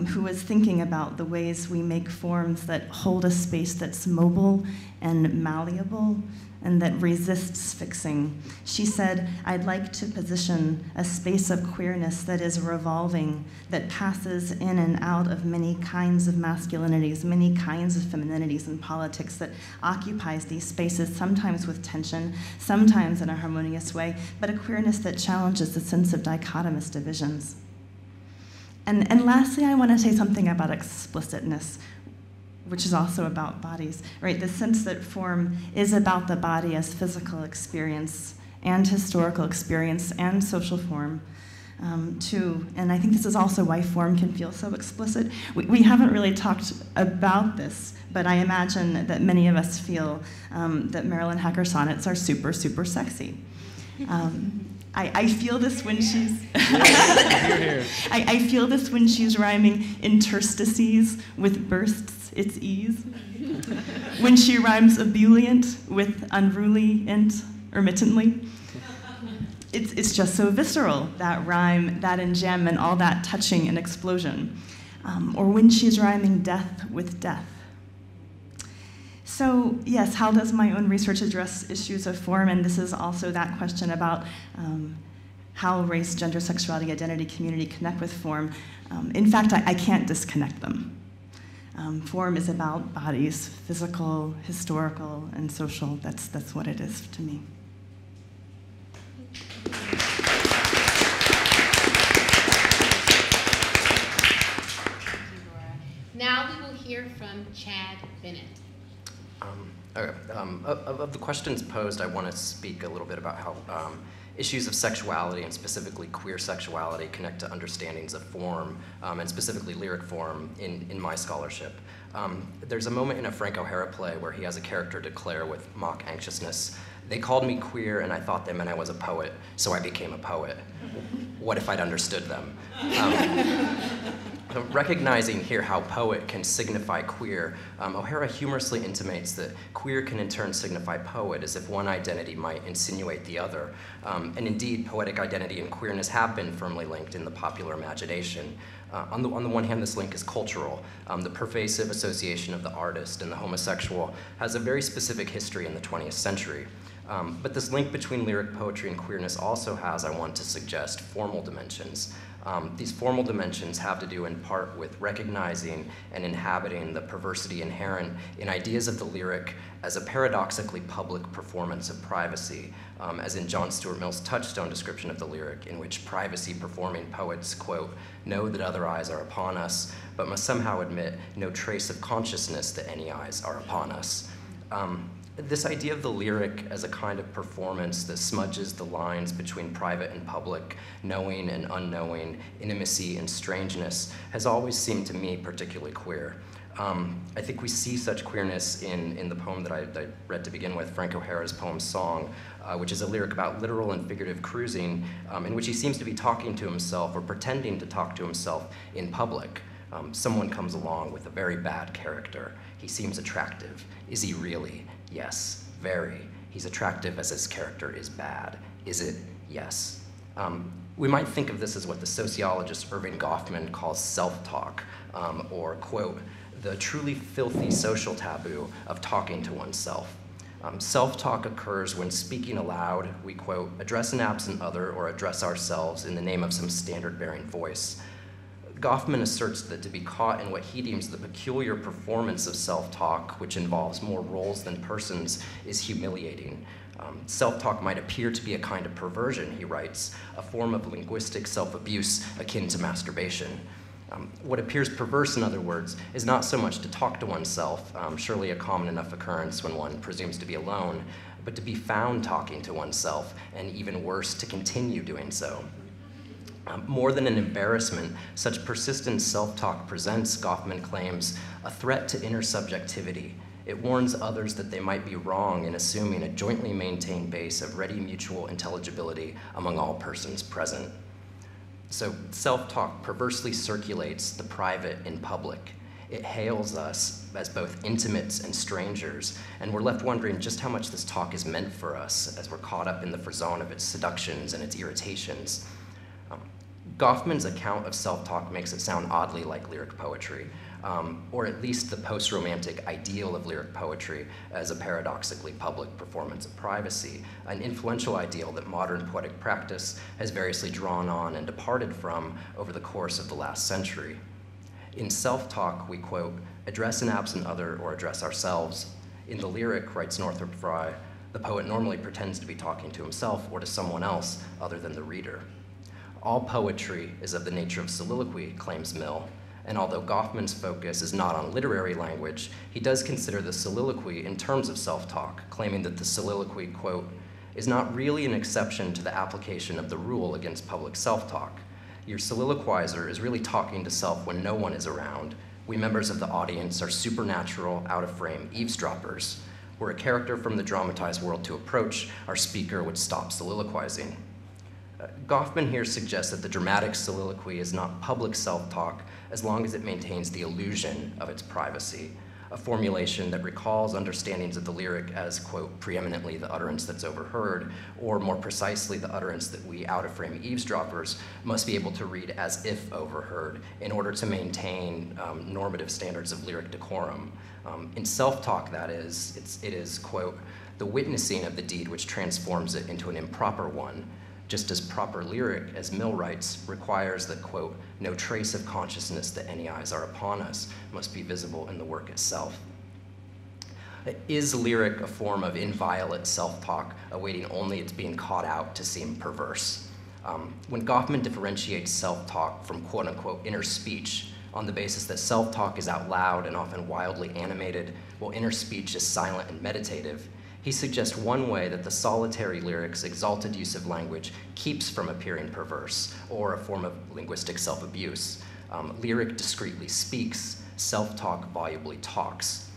who was thinking about the ways we make forms that hold a space that's mobile and malleable and that resists fixing. She said, "I'd like to position a space of queerness that is revolving, that passes in and out of many kinds of masculinities, many kinds of femininities in politics, that occupies these spaces, sometimes with tension, sometimes in a harmonious way, but a queerness that challenges the sense of dichotomous divisions." And lastly, I want to say something about explicitness, which is also about bodies, right? The sense that form is about the body as physical experience and historical experience and social form, too. And I think this is also why form can feel so explicit. We haven't really talked about this, but I imagine that many of us feel that Marilyn Hacker sonnets are super, super sexy. I feel this when she's I feel this when she's rhyming interstices with bursts, its ease. When she rhymes ebullient with unruly and intermittently. It's just so visceral, that rhyme, that enjambment, all that touching and explosion. Or when she's rhyming death with death. So yes, how does my own research address issues of form? And this is also that question about how race, gender, sexuality, identity, community connect with form. In fact, I can't disconnect them. Form is about bodies, physical, historical, and social. That's what it is to me. Now we will hear from Chad Bennett. Of the questions posed, I want to speak a little bit about how issues of sexuality, and specifically queer sexuality, connect to understandings of form, and specifically lyric form in my scholarship. There's a moment in a Frank O'Hara play where he has a character declare with mock anxiousness, "They called me queer and I thought they meant I was a poet, so I became a poet. What if I'd understood them?" Recognizing here how poet can signify queer, O'Hara humorously intimates that queer can in turn signify poet, as if one identity might insinuate the other. And indeed, poetic identity and queerness have been firmly linked in the popular imagination. On the one hand, this link is cultural. The pervasive association of the artist and the homosexual has a very specific history in the 20th century. But this link between lyric poetry and queerness also has, I want to suggest, formal dimensions. These formal dimensions have to do in part with recognizing and inhabiting the perversity inherent in ideas of the lyric as a paradoxically public performance of privacy, as in John Stuart Mill's touchstone description of the lyric, in which privacy-performing poets, quote, "know that other eyes are upon us, but must somehow admit no trace of consciousness that any eyes are upon us." This idea of the lyric as a kind of performance that smudges the lines between private and public, knowing and unknowing, intimacy and strangeness, has always seemed to me particularly queer. I think we see such queerness in the poem that I read to begin with, Frank O'Hara's poem Song, which is a lyric about literal and figurative cruising, in which he seems to be talking to himself or pretending to talk to himself in public. Someone comes along with a very bad character. He seems attractive. Is he really? Yes, very. He's attractive as his character is bad. Is it? Yes. We might think of this as what the sociologist Irving Goffman calls self-talk, or, quote, "the truly filthy social taboo of talking to oneself." Self-talk occurs when speaking aloud, we, quote, "address an absent other or address ourselves in the name of some standard-bearing voice." Goffman asserts that to be caught in what he deems the peculiar performance of self-talk, which involves more roles than persons, is humiliating. Self-talk might appear to be a kind of perversion, he writes, a form of linguistic self-abuse akin to masturbation. What appears perverse, in other words, is not so much to talk to oneself, surely a common enough occurrence when one presumes to be alone, but to be found talking to oneself, and even worse, to continue doing so. More than an embarrassment, such persistent self-talk presents, Goffman claims, a threat to inner subjectivity. It warns others that they might be wrong in assuming a jointly maintained base of ready mutual intelligibility among all persons present. So self-talk perversely circulates the private in public. It hails us as both intimates and strangers, and we're left wondering just how much this talk is meant for us as we're caught up in the frisson of its seductions and its irritations. Goffman's account of self-talk makes it sound oddly like lyric poetry, or at least the post-romantic ideal of lyric poetry as a paradoxically public performance of privacy, an influential ideal that modern poetic practice has variously drawn on and departed from over the course of the last century. In self-talk, we, quote, "address an absent other or address ourselves." In the lyric, writes Northrop Frye, the poet normally pretends to be talking to himself or to someone else other than the reader. All poetry is of the nature of soliloquy, claims Mill, and although Goffman's focus is not on literary language, he does consider the soliloquy in terms of self-talk, claiming that the soliloquy, quote, "is not really an exception to the application of the rule against public self-talk. Your soliloquizer is really talking to self when no one is around. We members of the audience are supernatural, out-of-frame eavesdroppers. Were a character from the dramatized world to approach, our speaker would stop soliloquizing." Goffman here suggests that the dramatic soliloquy is not public self-talk as long as it maintains the illusion of its privacy, a formulation that recalls understandings of the lyric as, quote, "preeminently the utterance that's overheard," or more precisely the utterance that we out-of-frame eavesdroppers must be able to read as if overheard in order to maintain normative standards of lyric decorum. In self-talk, that is, it is, quote, "the witnessing of the deed which transforms it into an improper one," just as proper lyric, as Mill writes, requires that, quote, "no trace of consciousness that any eyes are upon us must be visible in the work itself." Is lyric a form of inviolate self-talk, awaiting only its being caught out to seem perverse? When Goffman differentiates self-talk from quote-unquote inner speech on the basis that self-talk is out loud and often wildly animated, while inner speech is silent and meditative, he suggests one way that the solitary lyric's exalted use of language keeps from appearing perverse, or a form of linguistic self-abuse. Lyric discreetly speaks, self-talk volubly talks,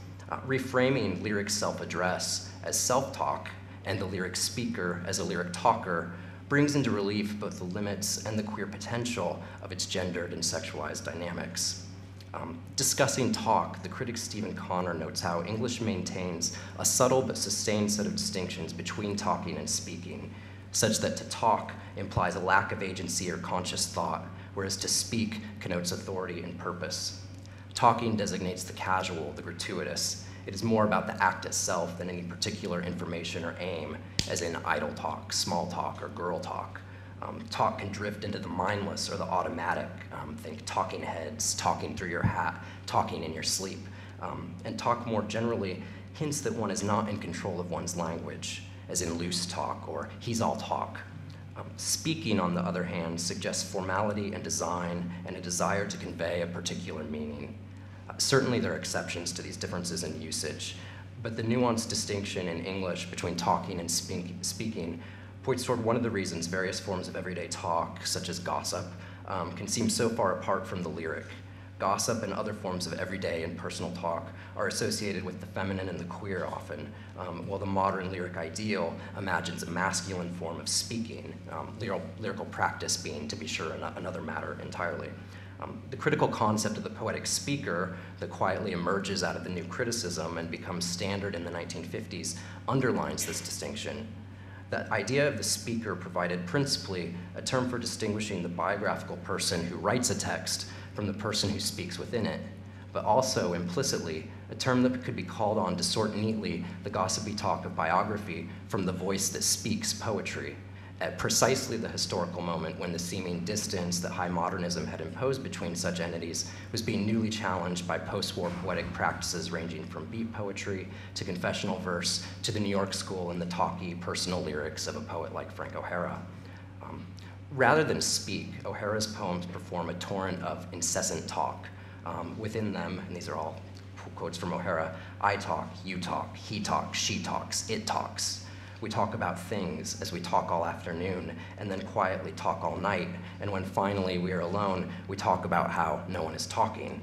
reframing lyric self-address as self-talk and the lyric speaker as a lyric talker brings into relief both the limits and the queer potential of its gendered and sexualized dynamics. Discussing talk, the critic Stephen Connor notes how English maintains a subtle but sustained set of distinctions between talking and speaking, such that to talk implies a lack of agency or conscious thought, whereas to speak connotes authority and purpose. Talking designates the casual, the gratuitous. It is more about the act itself than any particular information or aim, as in idle talk, small talk, or girl talk. Talk can drift into the mindless or the automatic. Think talking heads, talking through your hat, talking in your sleep. And talk more generally hints that one is not in control of one's language, as in loose talk or he's all talk. Speaking, on the other hand, suggests formality and design and a desire to convey a particular meaning. Certainly there are exceptions to these differences in usage, but the nuanced distinction in English between talking and speaking points toward one of the reasons various forms of everyday talk, such as gossip, can seem so far apart from the lyric. Gossip and other forms of everyday and personal talk are associated with the feminine and the queer often, while the modern lyric ideal imagines a masculine form of speaking, lyrical practice being, to be sure, another matter entirely. The critical concept of the poetic speaker that quietly emerges out of the new criticism and becomes standard in the 1950s underlines this distinction. That idea of the speaker provided principally a term for distinguishing the biographical person who writes a text from the person who speaks within it, but also implicitly a term that could be called on to sort neatly the gossipy talk of biography from the voice that speaks poetry, at precisely the historical moment when the seeming distance that high modernism had imposed between such entities was being newly challenged by post-war poetic practices ranging from beat poetry to confessional verse to the New York school and the talky, personal lyrics of a poet like Frank O'Hara. Rather than speak, O'Hara's poems perform a torrent of incessant talk. Within them, and these are all quotes from O'Hara, I talk, you talk, he talks, she talks, it talks. We talk about things as we talk all afternoon, and then quietly talk all night, and when finally we are alone, we talk about how no one is talking.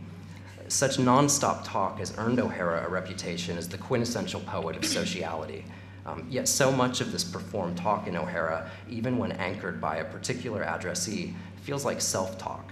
Such nonstop talk has earned O'Hara a reputation as the quintessential poet of sociality. Yet so much of this performed talk in O'Hara, even when anchored by a particular addressee, feels like self-talk.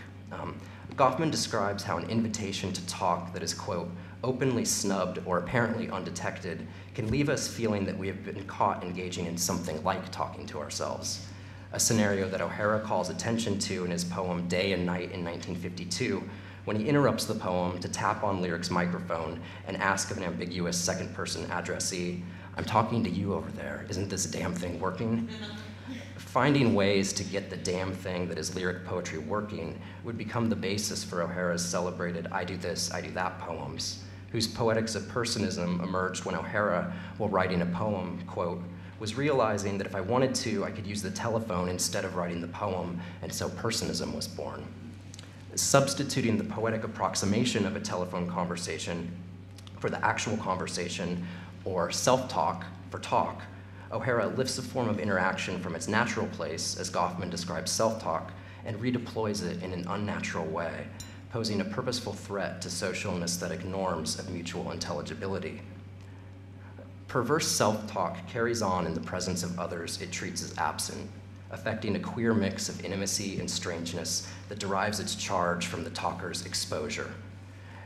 Goffman describes how an invitation to talk that is, quote, openly snubbed or apparently undetected can leave us feeling that we have been caught engaging in something like talking to ourselves, a scenario that O'Hara calls attention to in his poem Day and Night in 1952, when he interrupts the poem to tap on Lyric's microphone and ask of an ambiguous second-person addressee, I'm talking to you over there, isn't this damn thing working? Finding ways to get the damn thing that is lyric poetry working would become the basis for O'Hara's celebrated I do this, I do that poems, whose poetics of personism emerged when O'Hara, while writing a poem, quote, was realizing that if I wanted to, I could use the telephone instead of writing the poem, and so personism was born. Substituting the poetic approximation of a telephone conversation for the actual conversation, or self-talk for talk, O'Hara lifts a form of interaction from its natural place, as Goffman describes self-talk, and redeploys it in an unnatural way, posing a purposeful threat to social and aesthetic norms of mutual intelligibility. Perverse self-talk carries on in the presence of others it treats as absent, affecting a queer mix of intimacy and strangeness that derives its charge from the talker's exposure.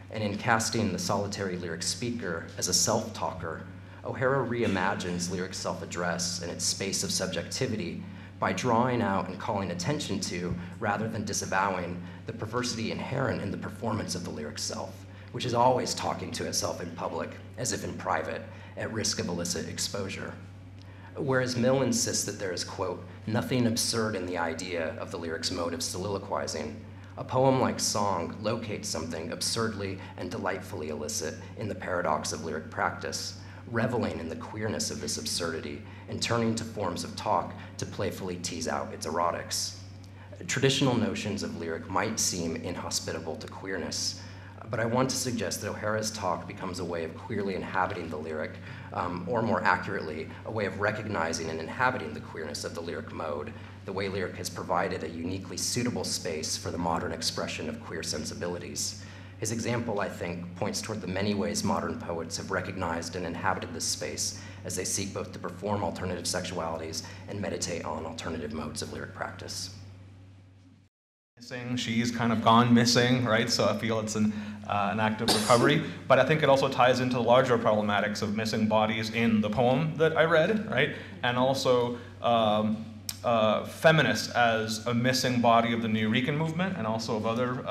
And in casting the solitary lyric speaker as a self-talker, O'Hara reimagines lyric self-address and its space of subjectivity by drawing out and calling attention to, rather than disavowing, the perversity inherent in the performance of the lyric self, which is always talking to itself in public, as if in private, at risk of illicit exposure. Whereas Mill insists that there is, quote, nothing absurd in the idea of the lyric's mode of soliloquizing, a poem like Song locates something absurdly and delightfully illicit in the paradox of lyric practice, reveling in the queerness of this absurdity and turning to forms of talk to playfully tease out its erotics. Traditional notions of lyric might seem inhospitable to queerness, but I want to suggest that O'Hara's talk becomes a way of queerly inhabiting the lyric, or more accurately, a way of recognizing and inhabiting the queerness of the lyric mode, the way lyric has provided a uniquely suitable space for the modern expression of queer sensibilities. His example, I think, points toward the many ways modern poets have recognized and inhabited this space as they seek both to perform alternative sexualities and meditate on alternative modes of lyric practice. She's kind of gone missing, right? So I feel it's an act of recovery. But I think it also ties into the larger problematics of missing bodies in the poem that I read, right? And also feminist as a missing body of the Nuyorican movement and also of other,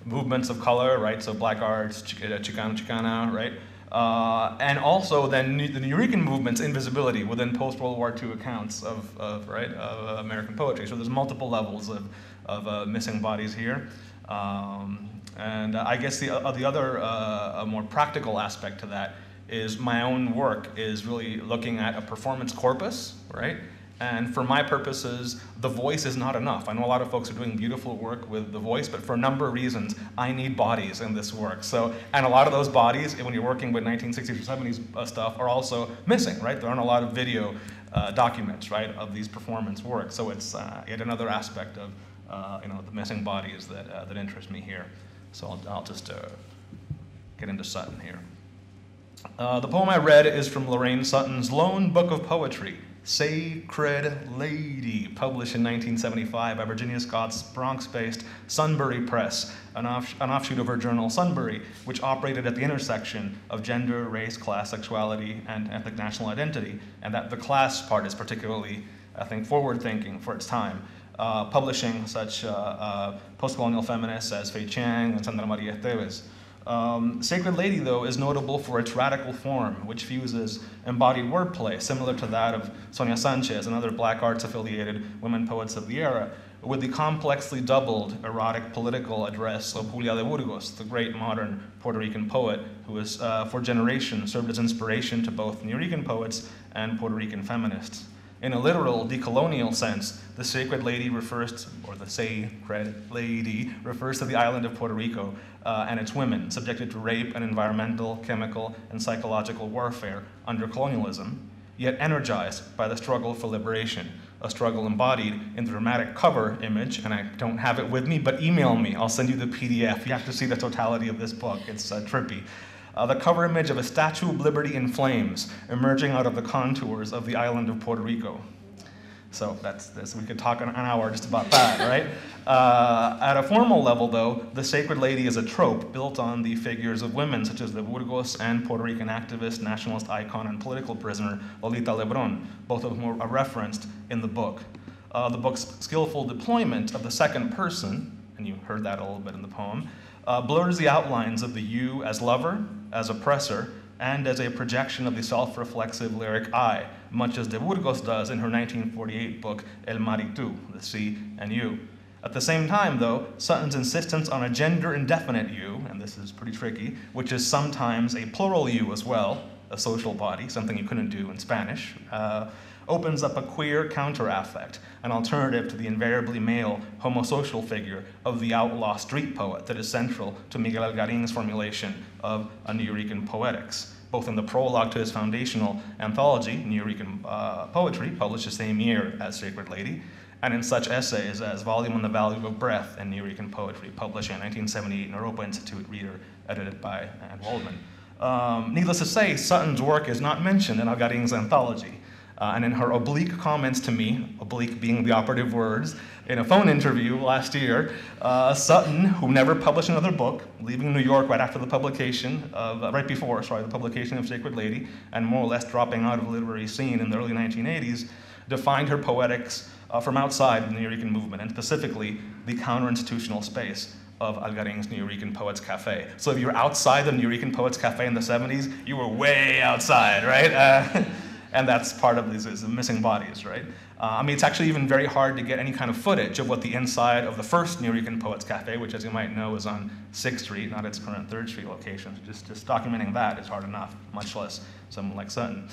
movements of color, right? So black arts, Chicana, right? And also then the Nuyorican movement's invisibility within post-World War II accounts of American poetry. So there's multiple levels of missing bodies here. And I guess the other more practical aspect to that is my own work is really looking at a performance corpus, right? And for my purposes, the voice is not enough. I know a lot of folks are doing beautiful work with the voice, but for a number of reasons, I need bodies in this work. So, and a lot of those bodies, when you're working with 1960s or 70s stuff, are also missing, right? There aren't a lot of video documents, right, of these performance works. So it's yet another aspect of, the missing bodies that interest me here. So I'll just get into Sutton here. The poem I read is from Lorraine Sutton's Lone Book of Poetry, Sacred Lady, published in 1975 by Virginia Scott's Bronx-based Sunbury Press, an offshoot of her journal Sunbury, which operated at the intersection of gender, race, class, sexuality, and ethnic national identity, and that the class part is particularly, I think, forward-thinking for its time, publishing such post-colonial feminists as Fei Chiang and Sandra Maria Esteves. Sacred Lady, though, is notable for its radical form, which fuses embodied wordplay, similar to that of Sonia Sanchez and other black arts-affiliated women poets of the era, with the complexly doubled erotic political address of Julia de Burgos, the great modern Puerto Rican poet who has, for generations, served as inspiration to both Nuyorican poets and Puerto Rican feminists. In a literal decolonial sense, the Sacred Lady refers to, or the Sacred Lady refers to the island of Puerto Rico and its women, subjected to rape and environmental, chemical, and psychological warfare under colonialism, yet energized by the struggle for liberation, a struggle embodied in the dramatic cover image, and I don't have it with me, but email me, I'll send you the PDF. You have to see the totality of this book, it's trippy. The cover image of a Statue of Liberty in flames emerging out of the contours of the island of Puerto Rico. So that's this. We could talk an hour just about that, right? At a formal level, though, the Sacred Lady is a trope built on the figures of women such as the Burgos and Puerto Rican activist, nationalist icon, and political prisoner Lolita Lebrón, both of whom are referenced in the book. The book's skillful deployment of the second person, and you heard that a little bit in the poem, blurs the outlines of the you as lover, as oppressor, and as a projection of the self-reflexive lyric I, much as de Burgos does in her 1948 book El Mar y Tú, The Sea and You. At the same time, though, Sutton's insistence on a gender-indefinite you, and this is pretty tricky, which is sometimes a plural you as well, a social body, something you couldn't do in Spanish, opens up a queer counter-affect, an alternative to the invariably male homosocial figure of the outlaw street poet that is central to Miguel Algarin's formulation of a Nuyorican poetics, both in the prologue to his foundational anthology, Nuyorican Poetry, published the same year as Sacred Lady, and in such essays as Volume on the Value of Breath and Nuyorican Poetry, published in 1978 in Europa Institute Reader, edited by Anne Waldman. Needless to say, Sutton's work is not mentioned in Algarin's anthology. And in her oblique comments to me, oblique being the operative words, in a phone interview last year, Sutton, who never published another book, leaving New York right after the publication of, the publication of Sacred Lady, and more or less dropping out of the literary scene in the early 1980s, defined her poetics from outside the Nuyorican movement, and specifically the counter-institutional space of Algarin's Nuyorican Poets Cafe. So if you were outside the Nuyorican Poets Cafe in the 70s, you were way outside, right? And that's part of these missing bodies, right? I mean, it's actually even very hard to get any kind of footage of what the inside of the first Nuyorican Poets Cafe, which as you might know is on 6th Street, not its current 3rd Street location. Just documenting that is hard enough, much less someone like Sutton.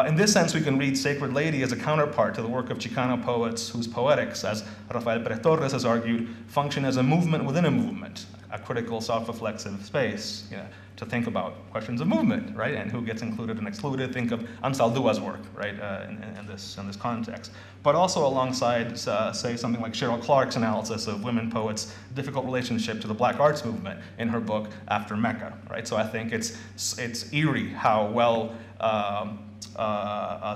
In this sense, we can read Sacred Lady as a counterpart to the work of Chicano poets whose poetics, as Rafael Pérez Torres has argued, function as a movement within a movement, a critical, self-reflexive space, to think about questions of movement, right, and who gets included and excluded. Think of Ansaldua's work, right, in this context. But also alongside, say, something like Cheryl Clark's analysis of women poets' difficult relationship to the Black arts movement in her book After Mecca, right. So I think it's eerie how well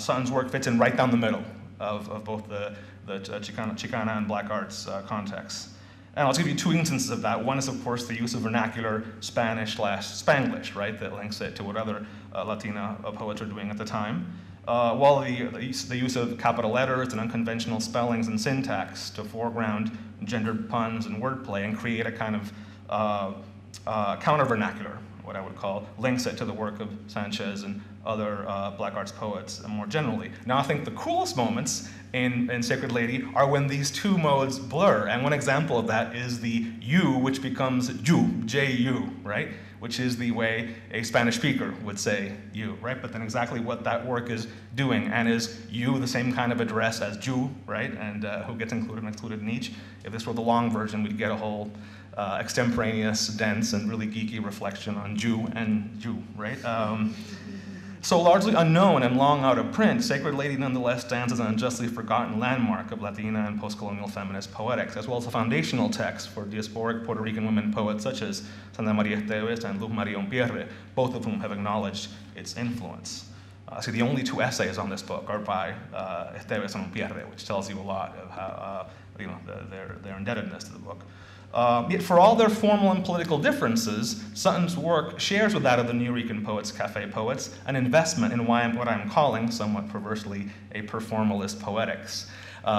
Sutton's work fits in right down the middle of both the Chicana and Black arts contexts. And I'll give you two instances of that. One is, of course, the use of vernacular Spanish/Spanglish, right, that links it to what other Latina poets are doing at the time. While the use of capital letters and unconventional spellings and syntax to foreground gendered puns and wordplay and create a kind of counter-vernacular, what I would call, links it to the work of Sanchez and other Black arts poets more generally. Now, I think the coolest moments in Sacred Lady are when these two modes blur, and one example of that is the U, which becomes Ju, J-U, right? Which is the way a Spanish speaker would say you, right? But then exactly what that work is doing, and is you the same kind of address as Ju, right? And who gets included and excluded in each? If this were the long version, we'd get a whole extemporaneous, dense, and really geeky reflection on Jew and Jew, right? So largely unknown and long out of print, Sacred Lady nonetheless stands as an unjustly forgotten landmark of Latina and post-colonial feminist poetics, as well as a foundational text for diasporic Puerto Rican women poets such as Santa Maria Esteves and Luz Maria Umpierre, both of whom have acknowledged its influence. So the only two essays on this book are by Esteves and Umpierre, which tells you a lot of how, their indebtedness to the book. Yet for all their formal and political differences, Sutton's work shares with that of the Nuyorican poets, Café poets, an investment in what I'm calling, somewhat perversely, a performalist poetics.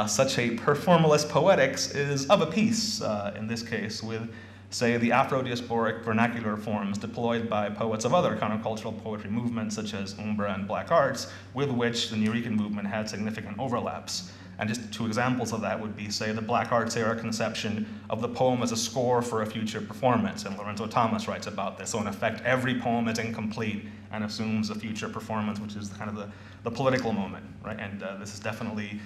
Such a performalist poetics is of a piece, in this case, with, say, the Afro-diasporic vernacular forms deployed by poets of other countercultural poetry movements, such as Umbra and Black arts, with which the Nuyorican movement had significant overlaps. And just two examples of that would be, say, the Black arts era conception of the poem as a score for a future performance, and Lorenzo Thomas writes about this. So in effect, every poem is incomplete and assumes a future performance, which is kind of the political moment, right? And this is definitely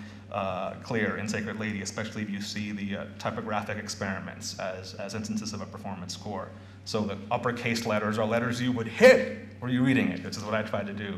clear in Sacred Lady, especially if you see the typographic experiments as instances of a performance score. So the uppercase letters are letters you would hit were you reading it, which is what I tried to do.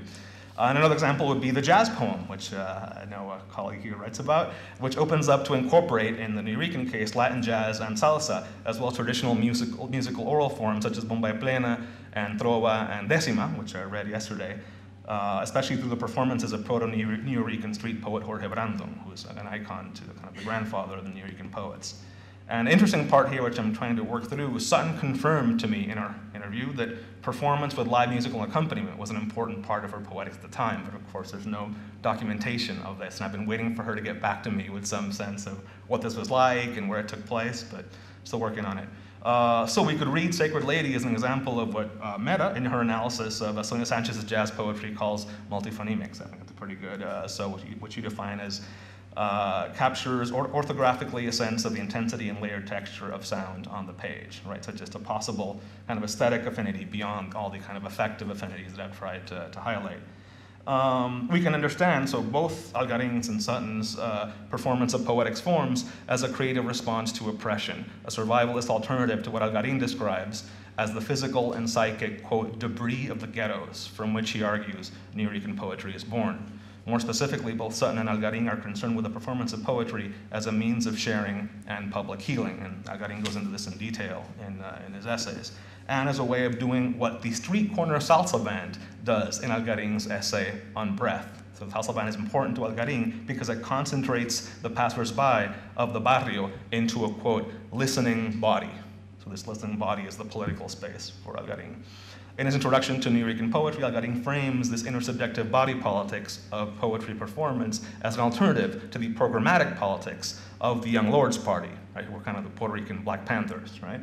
And another example would be the jazz poem, which I know a colleague here writes about, which opens up to incorporate, in the Nuyorican case, Latin jazz and salsa, as well as traditional musical oral forms such as bomba y plena and trova and decima, which I read yesterday, especially through the performances of proto-Nuyorican street poet Jorge Brandon, who is an icon to kind of the grandfather of the Nuyorican poets. And the interesting part here, which I'm trying to work through, was Sutton confirmed to me in our interview that performance with live musical accompaniment was an important part of her poetics at the time, but of course there's no documentation of this, and I've been waiting for her to get back to me with some sense of what this was like and where it took place, but still working on it. So we could read Sacred Lady as an example of what Meta, in her analysis of Sonia Sanchez's jazz poetry, calls multiphonemics. I think that's pretty good. So what you define as captures orthographically a sense of the intensity and layered texture of sound on the page, right? So just a possible kind of aesthetic affinity beyond all the kind of affective affinities that I've tried to highlight. We can understand, so both Algarin's and Sutton's performance of poetics forms as a creative response to oppression, a survivalist alternative to what Algarin describes as the physical and psychic, quote, debris of the ghettos from which he argues Nuyorican poetry is born. More specifically, both Sutton and Algarin are concerned with the performance of poetry as a means of sharing and public healing, and Algarin goes into this in detail in his essays, and as a way of doing what the street corner salsa band does in Algarin's essay on breath. So the salsa band is important to Algarin because it concentrates the passersby of the barrio into a, quote, listening body. So this listening body is the political space for Algarin. In his introduction to Nuyorican poetry, Algarin frames this intersubjective body politics of poetry performance as an alternative to the programmatic politics of the Young Lords Party, right, who were kind of the Puerto Rican Black Panthers, right,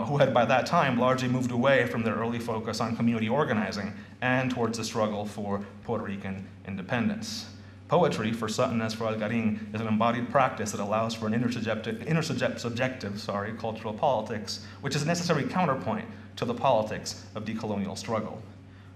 who had by that time largely moved away from their early focus on community organizing and towards the struggle for Puerto Rican independence. Poetry, for Sutton as for Algarin, is an embodied practice that allows for an intersubjective cultural politics, which is a necessary counterpoint to the politics of decolonial struggle.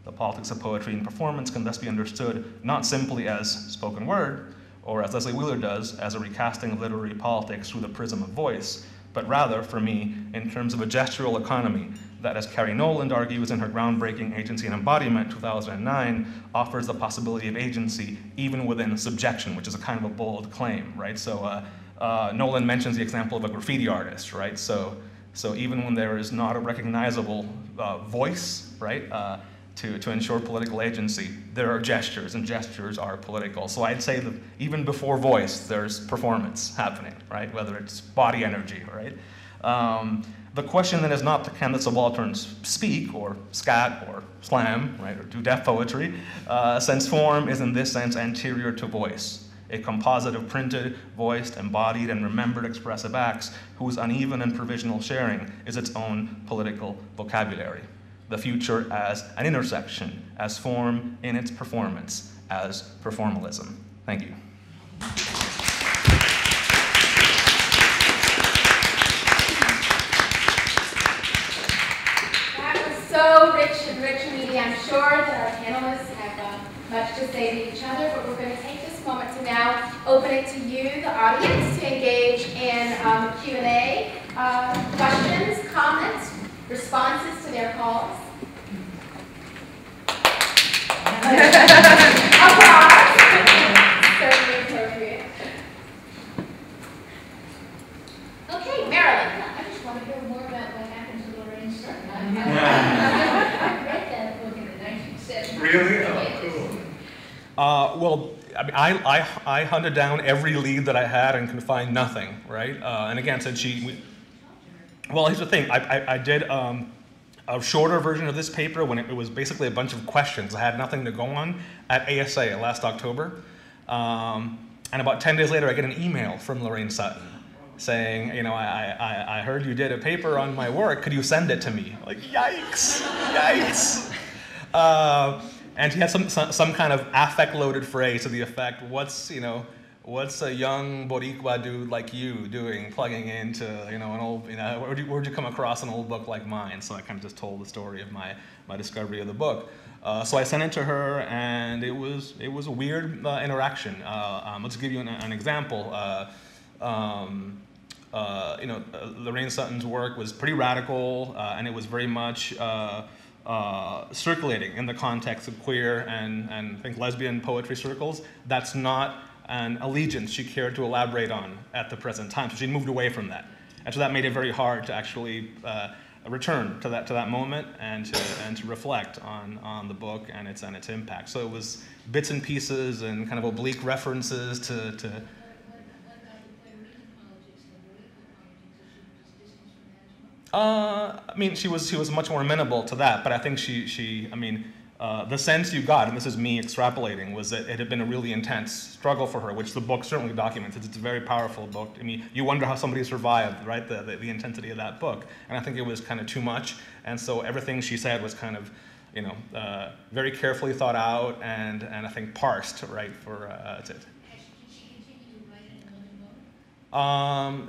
The politics of poetry and performance can thus be understood not simply as spoken word, or as Leslie Wheeler does, as a recasting of literary politics through the prism of voice, but rather, for me, in terms of a gestural economy that, as Carrie Noland argues in her groundbreaking Agency and Embodiment 2009, offers the possibility of agency even within subjection, which is a kind of a bold claim, right? So Nolan mentions the example of a graffiti artist, right? So even when there is not a recognizable voice, right, to ensure political agency, there are gestures, and gestures are political. So I'd say that even before voice, there's performance happening, right? Whether it's body energy, right? The question then is not, can the subalterns speak, or scat, or slam, right, or do deaf poetry, since form is in this sense anterior to voice, a composite of printed, voiced, embodied, and remembered expressive acts whose uneven and provisional sharing is its own political vocabulary. The future as an intersection, as form in its performance, as performalism. Thank you. So rich and rich media. I'm sure that our panelists have much to say to each other, but we're going to take this moment to now open it to you, the audience, to engage in Q&A, questions, comments, responses to their calls. Applause. Certainly appropriate. Okay, Marilyn. I just want to hear more about what happened to Lorraine Sutton. I read that book in the 1970s. Really? Oh, cool. Well, I mean, I hunted down every lead that I had and could find nothing, right? And again, since well, here's the thing. I did a shorter version of this paper when it was basically a bunch of questions. I had nothing to go on at ASA last October. And about 10 days later, I get an email from Lorraine Sutton saying, you know, I heard you did a paper on my work. Could you send it to me? Like, yikes, yikes. And he had some kind of affect-loaded phrase to the effect, what's a young Boricua dude like you doing, plugging into, you know, an old, where'd you come across an old book like mine? So I kind of just told the story of my discovery of the book. So I sent it to her, and it was a weird interaction. Let's give you an example. Lorraine Sutton's work was pretty radical, and it was very much circulating in the context of queer and I think lesbian poetry circles. That's not an allegiance she cared to elaborate on at the present time. So she moved away from that. And so that made it very hard to actually return to that moment and to reflect on the book and its impact. So it was bits and pieces and kind of oblique references to I mean, she was much more amenable to that, but I think the sense you got, and this is me extrapolating, was that it had been a really intense struggle for her, which the book certainly documents. It's a very powerful book. I mean, you wonder how somebody survived, right, the intensity of that book. And I think it was kind of too much, and so everything she said was kind of, very carefully thought out and I think parsed, right, for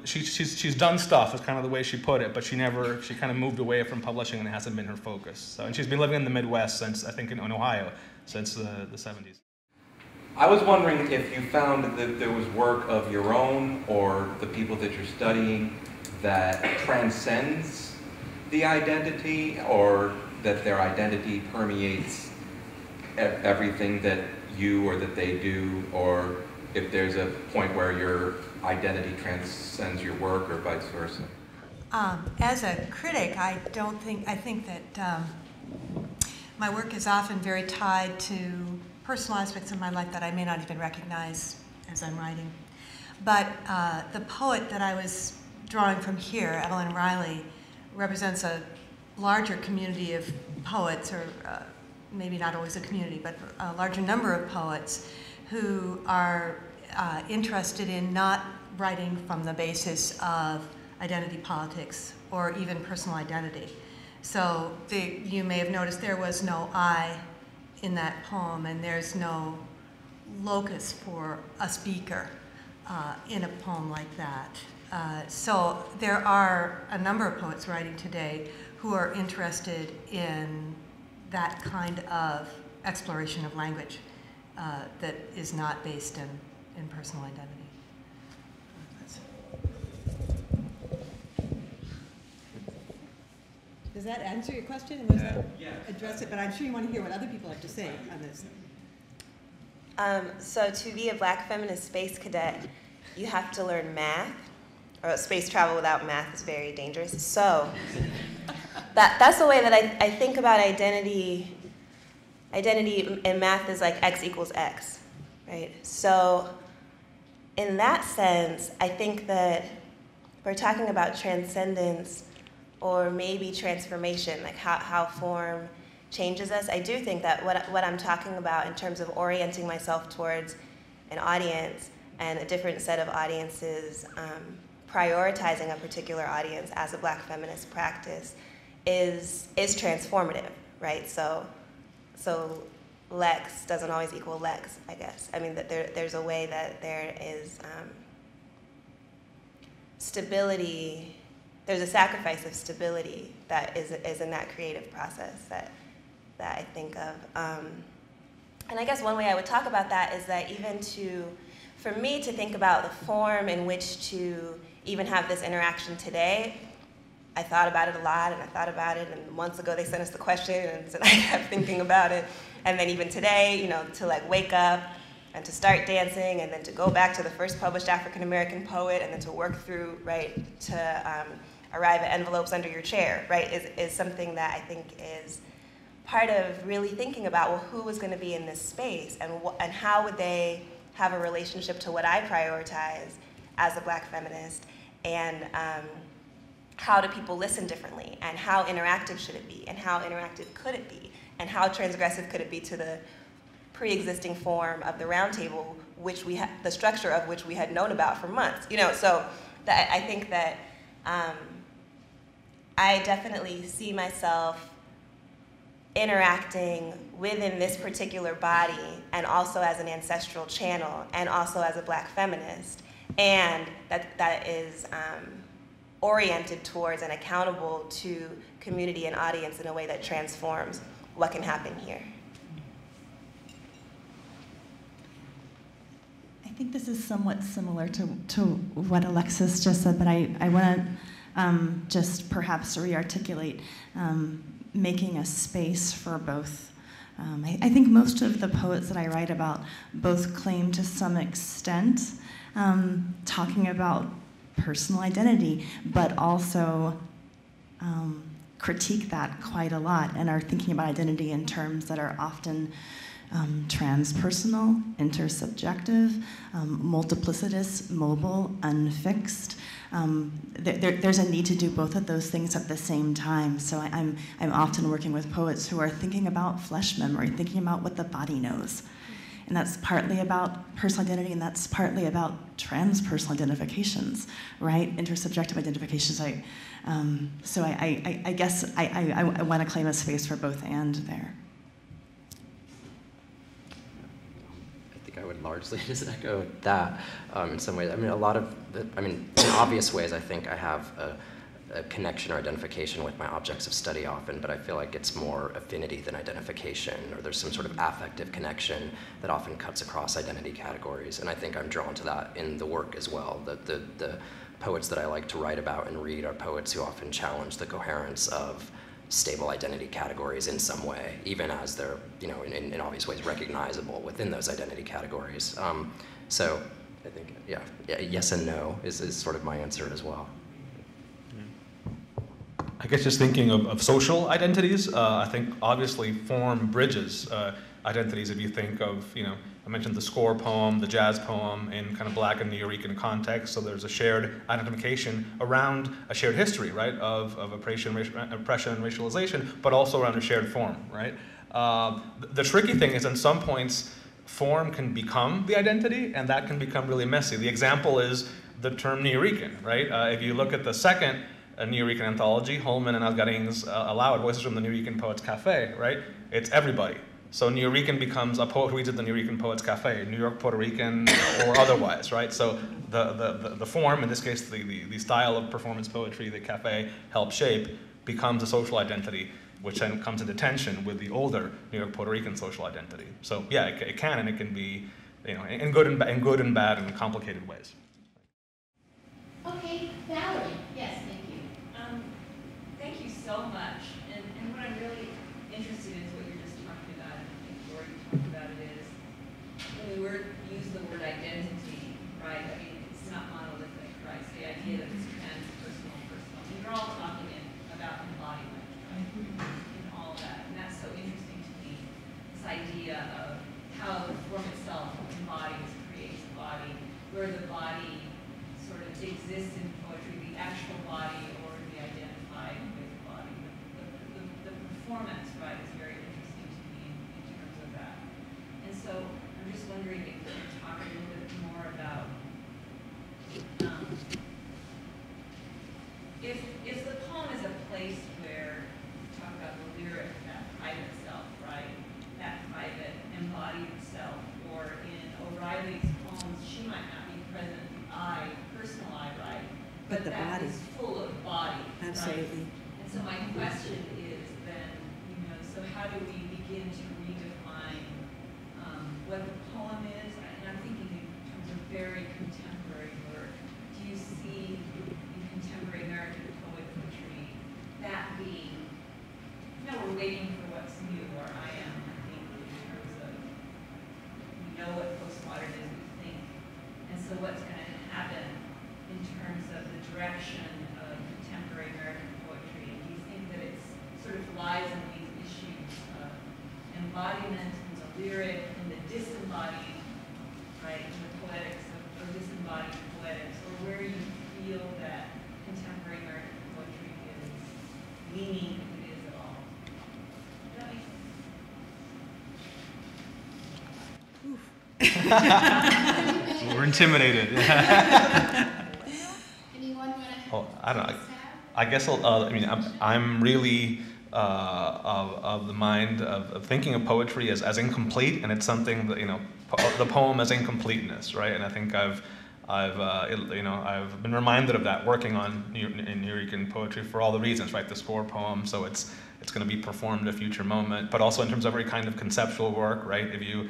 she's done stuff, is kind of the way she put it, but she kind of moved away from publishing, and it hasn't been her focus. So, and she's been living in the Midwest since, I think, in Ohio, since the 70s. I was wondering if you found that there was work of your own or the people that you're studying that transcends the identity, or that their identity permeates everything that you or that they do, or if there's a point where your identity transcends your work, or vice versa. As a critic, I think that my work is often very tied to personal aspects of my life that I may not even recognize as I'm writing. But the poet that I was drawing from here, Evelyn Riley, represents a larger community of poets, or maybe not always a community, but a larger number of poets who are interested in not writing from the basis of identity politics or even personal identity. So you may have noticed there was no I in that poem, and there's no locus for a speaker in a poem like that. So there are a number of poets writing today who are interested in that kind of exploration of language that is not based in personal identity. Does that answer your question? Was that address it? But I'm sure you want to hear what other people have to say on this. So to be a Black feminist space cadet, you have to learn math, or space travel without math is very dangerous. So that's the way that I think about identity. Identity in math is like X equals X, right? So in that sense, I think that we're talking about transcendence or maybe transformation, like how form changes us. I do think that what I'm talking about in terms of orienting myself towards an audience and a different set of audiences, prioritizing a particular audience as a Black feminist practice is transformative, right? So Lex doesn't always equal Lex, I guess. I mean, that there's a way that there is stability. There's a sacrifice of stability that is in that creative process that I think of. And I guess one way I would talk about that is that even for me to think about the form in which to even have this interaction today, I thought about it a lot, and I thought about it, and months ago they sent us the question, and so I kept thinking about it. And then even today, you know, to like wake up and to start dancing, and then to go back to the first published African-American poet, and then to work through, right, to arrive at envelopes under your chair, right, is something that I think is part of really thinking about, well, who was going to be in this space, and how would they have a relationship to what I prioritize as a Black feminist, and how do people listen differently, and how interactive should it be, and how interactive could it be, and how transgressive could it be to the pre-existing form of the Roundtable, which the structure of which we had known about for months, you know. So I think that I definitely see myself interacting within this particular body, and also as an ancestral channel, and also as a Black feminist, and that is oriented towards and accountable to community and audience in a way that transforms what can happen here. I think this is somewhat similar to what Alexis just said, but I want to just perhaps re-articulate making a space for both. I think most of the poets that I write about both claim to some extent talking about personal identity, but also critique that quite a lot and are thinking about identity in terms that are often transpersonal, intersubjective, multiplicitous, mobile, unfixed. There's a need to do both of those things at the same time. So I'm often working with poets who are thinking about flesh memory, thinking about what the body knows. And that's partly about personal identity, and that's partly about transpersonal identifications, right? Intersubjective identifications. So I guess I want to claim a space for both and there. I think I would largely just echo that in some ways. I mean, in obvious ways, I think I have a connection or identification with my objects of study often, but I feel like it's more affinity than identification, or there's some sort of affective connection that often cuts across identity categories, and I think I'm drawn to that in the work as well. The poets that I like to write about and read are poets who often challenge the coherence of stable identity categories in some way, even as they're, you know, in obvious ways recognizable within those identity categories. So I think, yeah, yes and no is sort of my answer as well. I guess just thinking of social identities, I think obviously form bridges identities. If you think of, you know, I mentioned the score poem, the jazz poem in kind of Black and Nuyorican context, so there's a shared identification around a shared history, right, of oppression and racialization, but also around a shared form, right? The tricky thing is, in some points, form can become the identity, and that can become really messy. The example is the term Nuyorican, right? If you look at the second Nuyorican anthology, Holman and Algarin's Aloud, Voices from the Nuyorican Poets Cafe, right? It's everybody. So Nuyorican becomes a poet who reads at the Nuyorican Poets Cafe, New York, Puerto Rican, or otherwise, right? So the form, in this case, the style of performance poetry that cafe helped shape, becomes a social identity, which then comes into tension with the older New York, Puerto Rican social identity. So yeah, it can, and it can be, you know, in good and bad and complicated ways. Okay, Valerie. Yes, thank you. Thank you so much exists in poetry, the actual body or the identified with body. The performance, right, is very interesting to me in terms of that. And so I'm just wondering if you could talk a little bit more about if the poem is a place where you talk about the lyric, that private self, right? That private embodied self, or in O'Reilly's poems, she might not be present, the I, personal I, right? But the that body. is full of body. Absolutely. Right? And so my question is then, so how do we begin to redefine what the poem is? And I'm thinking in terms of very contemporary work. Do you see in contemporary American poetry that being, we're waiting for what's new, or I am, I think, in terms of, we know what postmodern is, we think. And so what's going to happen in terms of the direction of contemporary American poetry? Do you think that it's sort of lies in these issues of embodiment in the lyric, in the disembodied, right, in the poetics of disembodied poetics, or where you feel that contemporary American poetry is leaning, if it is at all? Does that make sense? We're intimidated. Anyone want to? Oh, I don't know. I guess I'm really of the mind of thinking of poetry as incomplete, and it's something that the poem as incompleteness, right? And I think I've been reminded of that working on in Nuyorican poetry for all the reasons, right? The score poem, so it's going to be performed at a future moment, but also in terms of every kind of conceptual work, right? If you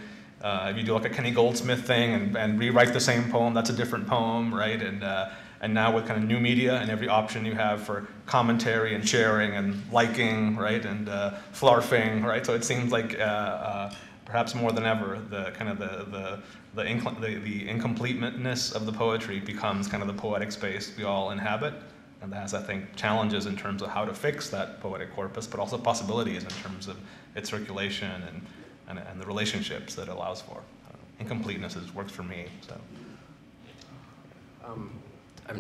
do like a Kenny Goldsmith thing and rewrite the same poem, that's a different poem, right? And now with kind of new media and every option you have for commentary and sharing and liking, right? And flarfing, right? So it seems like perhaps more than ever, the kind of the incompleteness of the poetry becomes kind of the poetic space we all inhabit. And that has, I think, challenges in terms of how to fix that poetic corpus, but also possibilities in terms of its circulation and the relationships that it allows for. Incompleteness works for me. So.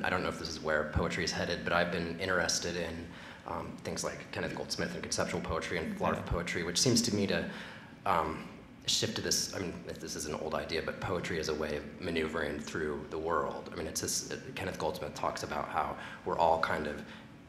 I don't know if this is where poetry is headed, but I've been interested in things like Kenneth Goldsmith and conceptual poetry and flarf poetry, which seems to me to shift to this. I mean, this is an old idea, but poetry is a way of maneuvering through the world. I mean, Kenneth Goldsmith talks about how we're all kind of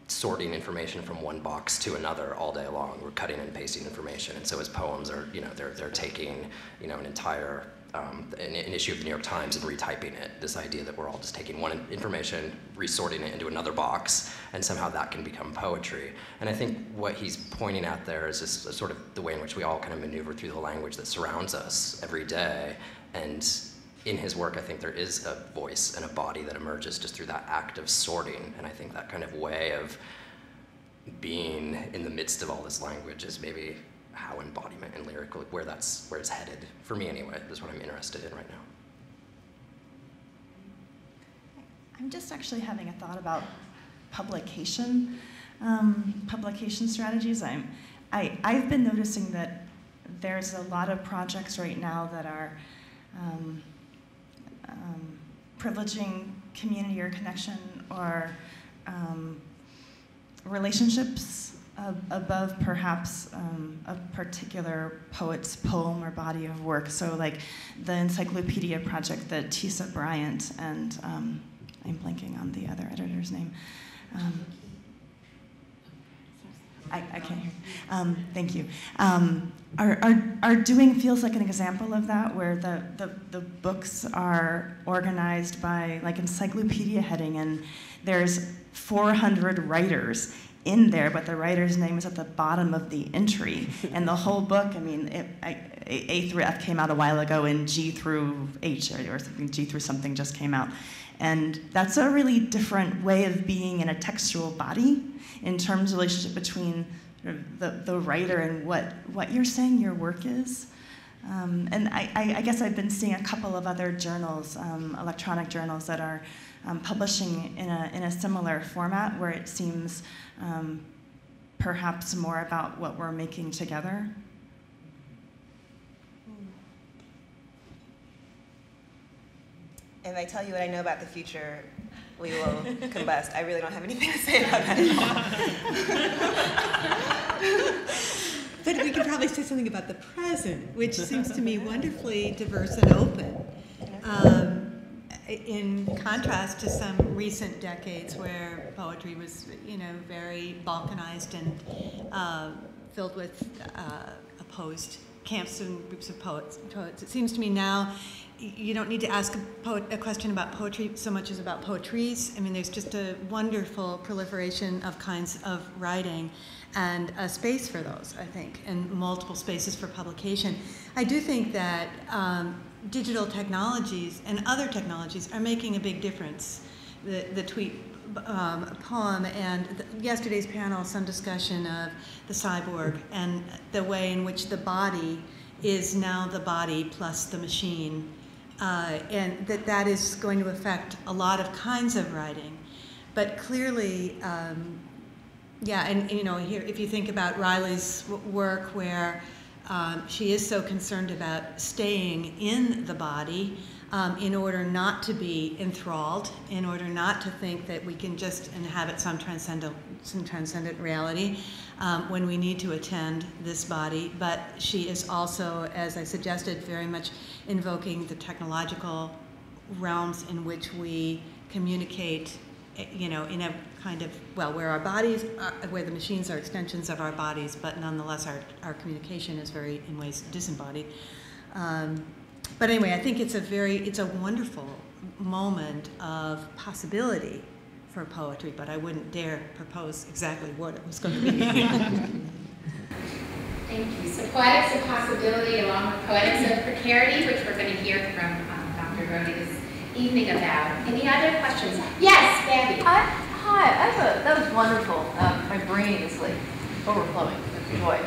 sorting information from one box to another all day long. We're cutting and pasting information, and so his poems are, they're taking, an entire an issue of the New York Times and retyping it. This idea that we're all just taking one information, resorting it into another box, and somehow that can become poetry. And I think what he's pointing at there is just sort of the way in which we all kind of maneuver through the language that surrounds us every day. And in his work, I think there is a voice and a body that emerges just through that act of sorting. And I think that kind of way of being in the midst of all this language is maybe how embodiment and lyric, where it's headed. For me anyway, that's what I'm interested in right now. I'm just actually having a thought about publication strategies. I've been noticing that there's a lot of projects right now that are privileging community or connection or relationships above perhaps a particular poet's poem or body of work. So like the encyclopedia project that Tisa Bryant and I'm blanking on the other editor's name. I can't hear. Thank you. Are doing feels like an example of that, where the books are organized by like encyclopedia heading, and there's 400 writers in there, but the writer's name is at the bottom of the entry. And the whole book, I mean, A through F came out a while ago, and G through H or something, G through something just came out. And that's a really different way of being in a textual body in terms of the relationship between the writer and what you're saying your work is. And I guess I've been seeing a couple of other journals, electronic journals, that are publishing in a similar format, where it seems perhaps more about what we're making together. If I tell you what I know about the future, we will combust. I really don't have anything to say about that at all. But we could probably say something about the present, which seems to me wonderfully diverse and open, in contrast to some recent decades where poetry was, very balkanized and filled with opposed camps and groups of poets. It seems to me now you don't need to ask a question about poetry so much as about poetries. I mean, there's just a wonderful proliferation of kinds of writing and a space for those, I think, and multiple spaces for publication. I do think that digital technologies and other technologies are making a big difference. The tweet poem and yesterday's panel, some discussion of the cyborg and the way in which the body is now the body plus the machine, and that is going to affect a lot of kinds of writing. But clearly, and here, if you think about Riley's work, where she is so concerned about staying in the body in order not to be enthralled, in order not to think that we can just inhabit some transcendent reality when we need to attend this body. But she is also, as I suggested, very much invoking the technological realms in which we communicate, in a kind of, where our bodies are, where the machines are extensions of our bodies, but nonetheless our communication is very, in ways, disembodied. But anyway, I think it's a wonderful moment of possibility for poetry, but I wouldn't dare propose exactly what it was going to be. Thank you. So poetics of possibility along with poetics of precarity, which we're going to hear from Dr. Rody this evening about. Any other questions? Yes, Gabby. Hi, that was wonderful. My brain is like overflowing with joy.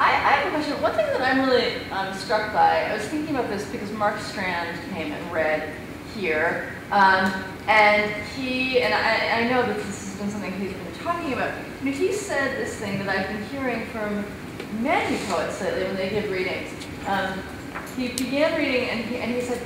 I have a question. One thing that I'm really struck by, I was thinking about this because Mark Strand came and read here, and I know that this has been something he's been talking about. He said this thing that I've been hearing from many poets lately when they give readings. He began reading and he said,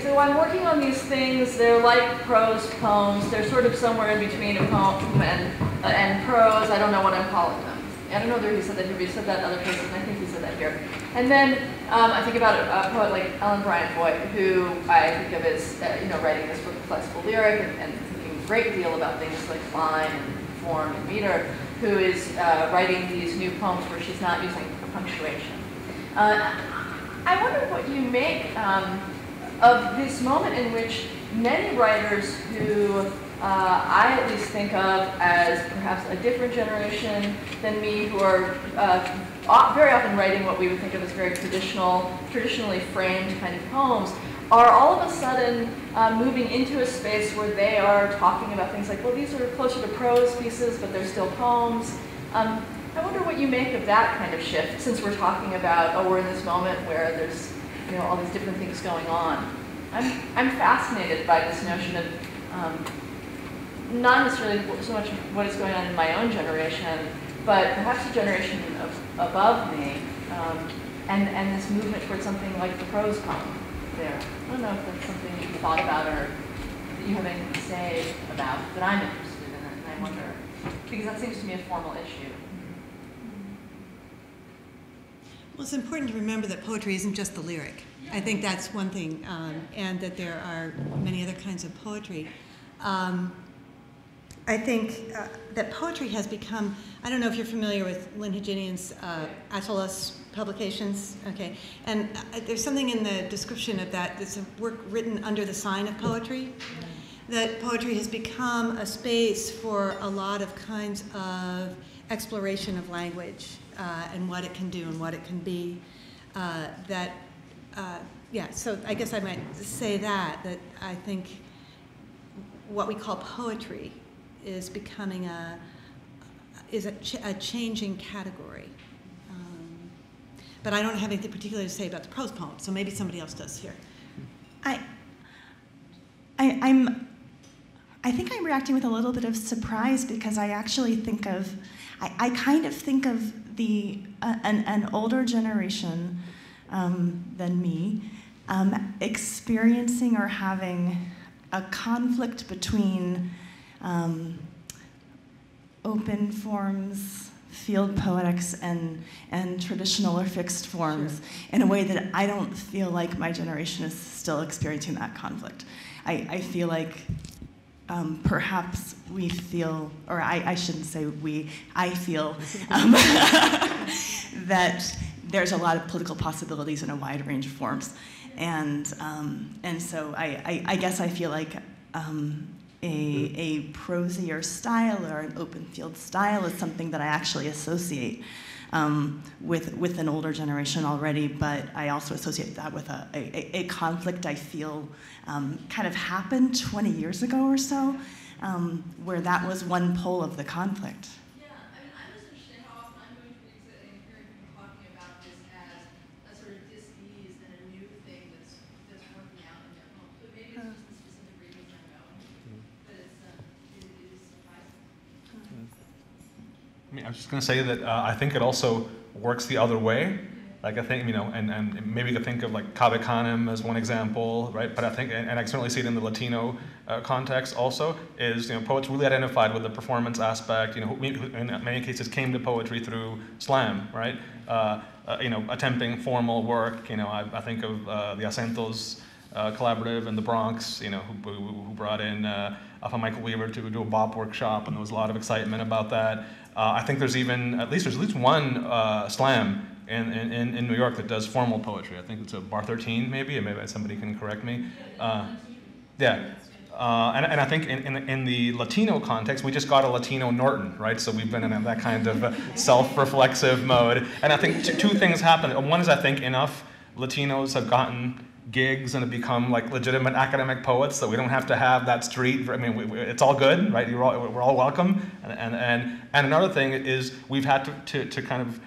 well, I'm working on these things. They're like prose poems. They're sort of somewhere in between a poem and prose. I don't know what I'm calling them. I don't know whether he said that here, but he said that in other places, and I think he said that here. And then I think about a poet like Ellen Bryant Boyd, who I think of as writing this book of flexible lyric and thinking a great deal about things like line and form and meter, who is writing these new poems where she's not using punctuation. I wonder what you make of this moment in which many writers who I at least think of as perhaps a different generation than me, who are very often writing what we would think of as very traditionally framed kind of poems, are all of a sudden moving into a space where they are talking about things like, well, these are closer to prose pieces, but they're still poems. I wonder what you make of that kind of shift, since we're talking about, we're in this moment where there's all these different things going on. I'm fascinated by this notion of not necessarily so much what is going on in my own generation, but perhaps a generation above me, and this movement towards something like the prose poem there. I don't know if that's something you thought about or that you have anything to say about, that I'm interested in, and I wonder, because that seems to me a formal issue. Well, it's important to remember that poetry isn't just the lyric. I think that's one thing, and that there are many other kinds of poetry. I think that poetry has become, I don't know if you're familiar with Lynn Haginian's Attalus publications, okay, and there's something in the description of that, there's a work written under the sign of poetry, that poetry has become a space for a lot of kinds of exploration of language and what it can do and what it can be. So I guess I might say that I think what we call poetry is becoming a changing category. But I don't have anything particular to say about the prose poem, so maybe somebody else does here. I think I'm reacting with a little bit of surprise, because I actually think of, I kind of think of an older generation than me experiencing or having a conflict between open forms, field poetics, and traditional or fixed forms in a way that I don't feel like my generation is still experiencing that conflict. I feel like perhaps we feel, or I shouldn't say we, I feel that there's a lot of political possibilities in a wide range of forms. And so I guess I feel like a prosier style or an open field style is something that I actually associate with an older generation already, but I also associate that with a conflict I feel kind of happened 20 years ago or so, where that was one pole of the conflict. Yeah, I mean, I'm just interested in how often I'm going to be sitting and hearing people talking about this as a sort of dis-ease and a new thing that's working out in their home. So maybe it's just the specific readings I'm going, but it is surprising. I mean, I was just going to say that I think it also works the other way. Like I think, and maybe you could think of like Kaveh Khanim as one example, right? But I think, and I certainly see it in the Latino context also, is poets really identified with the performance aspect. Who in many cases came to poetry through slam, right? Attempting formal work. I think of the Acentos collaborative in the Bronx. Who brought in Alpha Michael Weaver to do a bop workshop, and there was a lot of excitement about that. I think there's at least one slam in New York that does formal poetry. I think it's a Bar 13 maybe somebody can correct me. And I think in the Latino context, we just got a Latino Norton, right? So we've been in that kind of self-reflexive mode. And I think two things happen. One is I think enough Latinos have gotten gigs and have become like legitimate academic poets, so we don't have to have that street. I mean, it's all good, right? We're all welcome. And another thing is we've had to kind of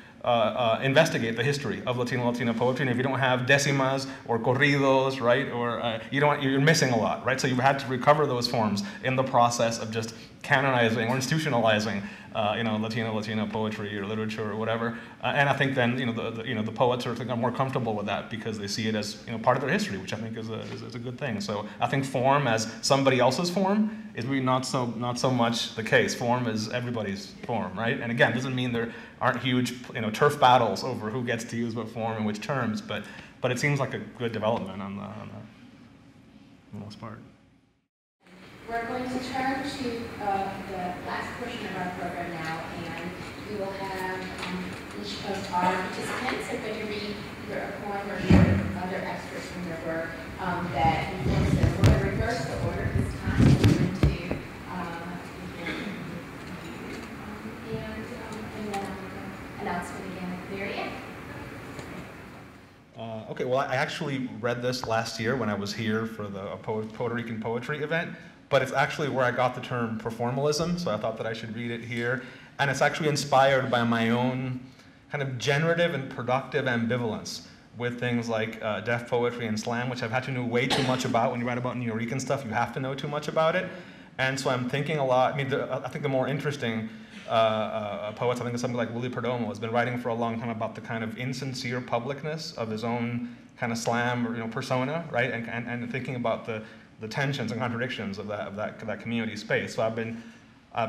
investigate the history of Latino poetry, and if you don't have decimas or corridos, right, or you're missing a lot, right? So you've had to recover those forms in the process of just canonizing or institutionalizing, Latino poetry or literature or whatever. And I think then the poets are more comfortable with that because they see it as part of their history, which I think is a good thing. So I think form as somebody else's form is really not so much the case. Form is everybody's form, right? And again, doesn't mean there aren't huge turf battles over who gets to use what form and which terms, but it seems like a good development on the most part. We're going to turn to the last portion of our program now, and we will have each of our participants are going to read either a poem or other extras from their work that informs them. We're going to reverse the order this time. We're going to and then announcement again at the very end. Okay, well, I actually read this last year when I was here for the Puerto Rican poetry event, but it's actually where I got the term performalism, so I thought that I should read it here. And it's actually inspired by my own kind of generative and productive ambivalence with things like deaf poetry and slam, which I've had to know way too much about. When you write about Nuyorican stuff, you have to know too much about it. And so I'm thinking a lot, I think the more interesting poets, I think somebody like Willie Perdomo has been writing for a long time about the kind of insincere publicness of his own kind of slam or persona, right? And thinking about the tensions and contradictions of that community space. So I've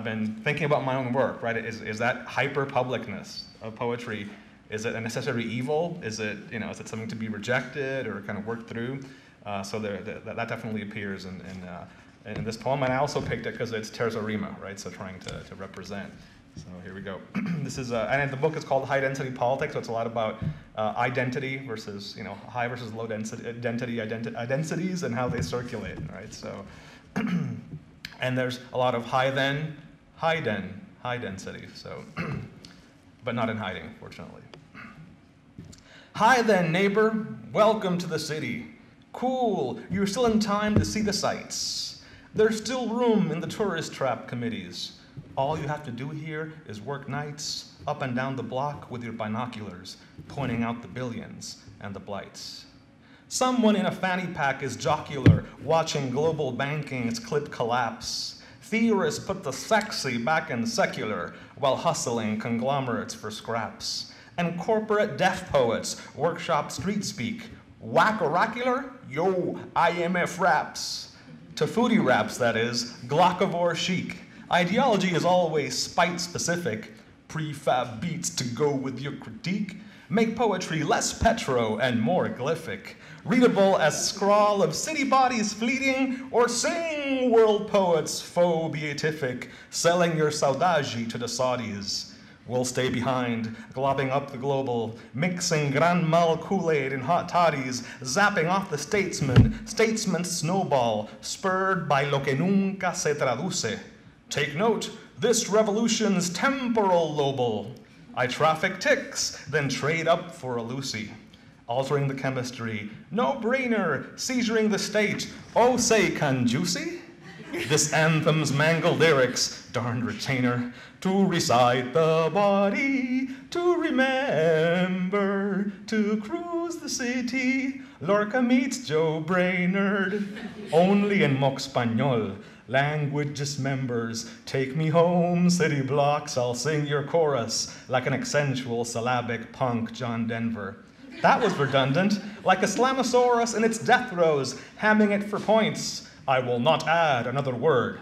been thinking about my own work, right? Is that hyper publicness of poetry? Is it a necessary evil? Is it is it something to be rejected or kind of worked through? So that definitely appears in this poem, and I also picked it because it's terza rima, right? So trying to represent. So here we go. This is and the book is called High Density Politics. So it's a lot about identity versus high versus low density identities and how they circulate, right? So and there's a lot of high density. So but not in hiding, fortunately. Hi then, neighbor. Welcome to the city. Cool. You're still in time to see the sights. There's still room in the tourist trap committees. All you have to do here is work nights up and down the block with your binoculars, pointing out the billions and the blights. Someone in a fanny pack is jocular, watching global banking's clip collapse. Theorists put the sexy back in secular while hustling conglomerates for scraps. And corporate deaf poets workshop street speak. Whack oracular? Yo, IMF raps. To foodie raps, that is, Glockivore chic. Ideology is always spite-specific. Prefab beats to go with your critique. Make poetry less petro and more glyphic. Readable as scrawl of city bodies fleeting, or sing world poets faux beatific, selling your saudade to the Saudis. We'll stay behind, globbing up the global, mixing Gran Mal Kool-Aid and hot toddies, zapping off the statesman's snowball, spurred by lo que nunca se traduce. Take note, this revolution's temporal lobal. I traffic ticks, then trade up for a Lucy. Altering the chemistry, no-brainer, seizuring the state, oh say can juicy? This anthem's mangled lyrics, darned retainer, to recite the body, to remember, to cruise the city. Lorca meets Joe Brainerd, only in Mockspañol. Language dismembers, take me home, city blocks, I'll sing your chorus, like an accentual syllabic punk John Denver. That was redundant, like a Slamosaurus in its death throes, hamming it for points. I will not add another word,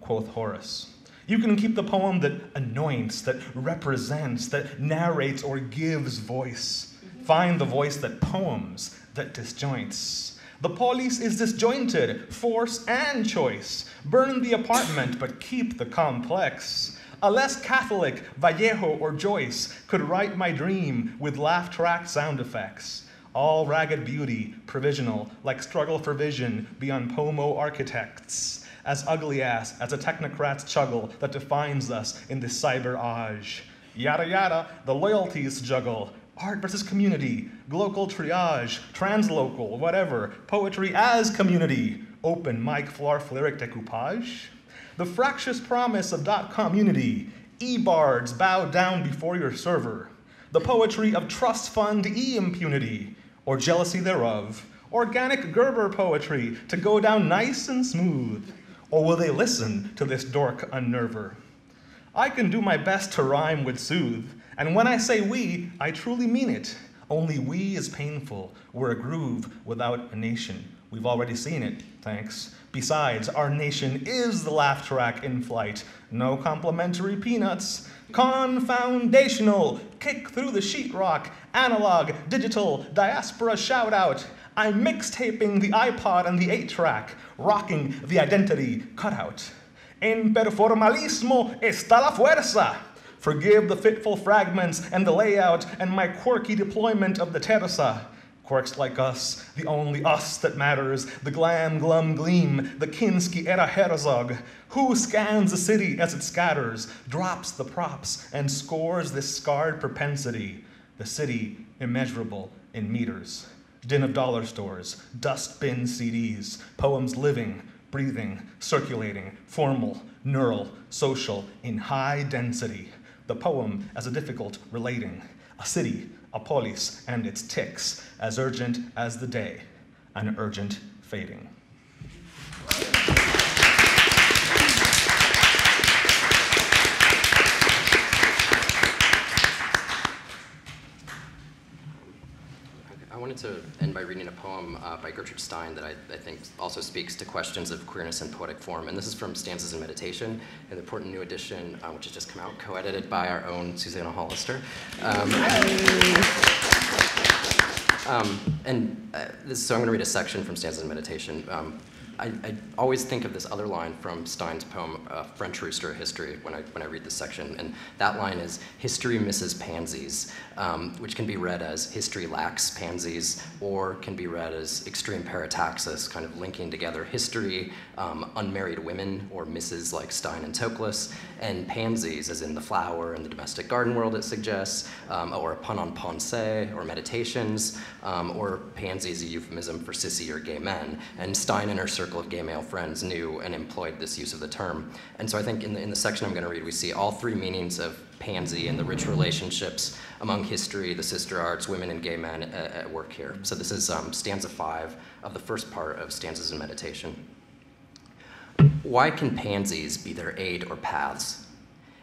quoth Horace. You can keep the poem that anoints, that represents, that narrates or gives voice. Find the voice that poems, that disjoints. The police is disjointed, force and choice. Burn the apartment, but keep the complex. A less Catholic Vallejo or Joyce could write my dream with laugh track sound effects. All ragged beauty, provisional, like struggle for vision beyond pomo architects. As ugly as a technocrat's chuggle that defines us in this cyber age. Yada yada, the loyalties juggle. Art versus community, glocal triage, translocal, whatever. Poetry as community. Open mic flarfleric decoupage. The fractious promise of .community. E-bards bow down before your server. The poetry of trust fund e-impunity, or jealousy thereof. Organic Gerber poetry to go down nice and smooth. Or will they listen to this dork unnerver? I can do my best to rhyme with soothe, and when I say we, I truly mean it. Only we is painful. We're a groove without a nation. We've already seen it, thanks. Besides, our nation is the laugh track in flight. No complimentary peanuts. Confoundational, kick through the sheetrock, analog, digital, diaspora shout out. I'm mixtaping the iPod and the 8-track, rocking the identity cutout. En performalismo está la fuerza. Forgive the fitful fragments and the layout and my quirky deployment of the terza. Quirks like us, the only us that matters, the glam, glum, gleam, the Kinski era Herzog. Who scans the city as it scatters, drops the props, and scores this scarred propensity? The city immeasurable in meters. Din of dollar stores, dust bin CDs, poems living, breathing, circulating, formal, neural, social, in high density. The poem as a difficult relating, a city, a polis, and its ticks, as urgent as the day, an urgent fading. I wanted to end by reading a poem by Gertrude Stein that I think also speaks to questions of queerness in poetic form. And this is from Stanzas in Meditation, an important new edition, which has just come out, co-edited by our own Susanna Hollister. So I'm going to read a section from Stanzas in Meditation. I always think of this other line from Stein's poem, French Rooster History, when I read this section. And that line is, history misses pansies, which can be read as history lacks pansies, or can be read as extreme parataxis, kind of linking together history, unmarried women, or misses like Stein and Toklas, and pansies, as in the flower in the domestic garden world it suggests, or a pun on pensée, or meditations, or pansies, a euphemism for sissy or gay men. And Stein and her circle of gay male friends knew and employed this use of the term. And so I think in the section I'm going to read, we see all three meanings of pansy and the rich relationships among history, the sister arts, women and gay men at work here. So this is stanza 5 of the first part of Stanzas in Meditation. Why can pansies be their aid or paths?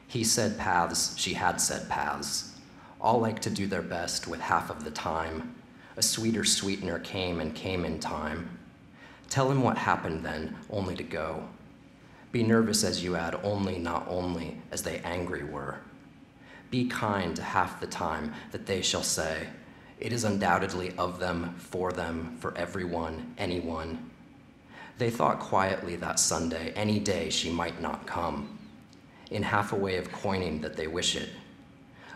He said paths, she had said paths. All like to do their best with half of the time. A sweeter sweetener came and came in time. Tell him what happened then, only to go. Be nervous as you add only, not only, as they angry were. Be kind to half the time that they shall say, it is undoubtedly of them, for everyone, anyone. They thought quietly that Sunday, any day she might not come, in half a way of coining that they wish it.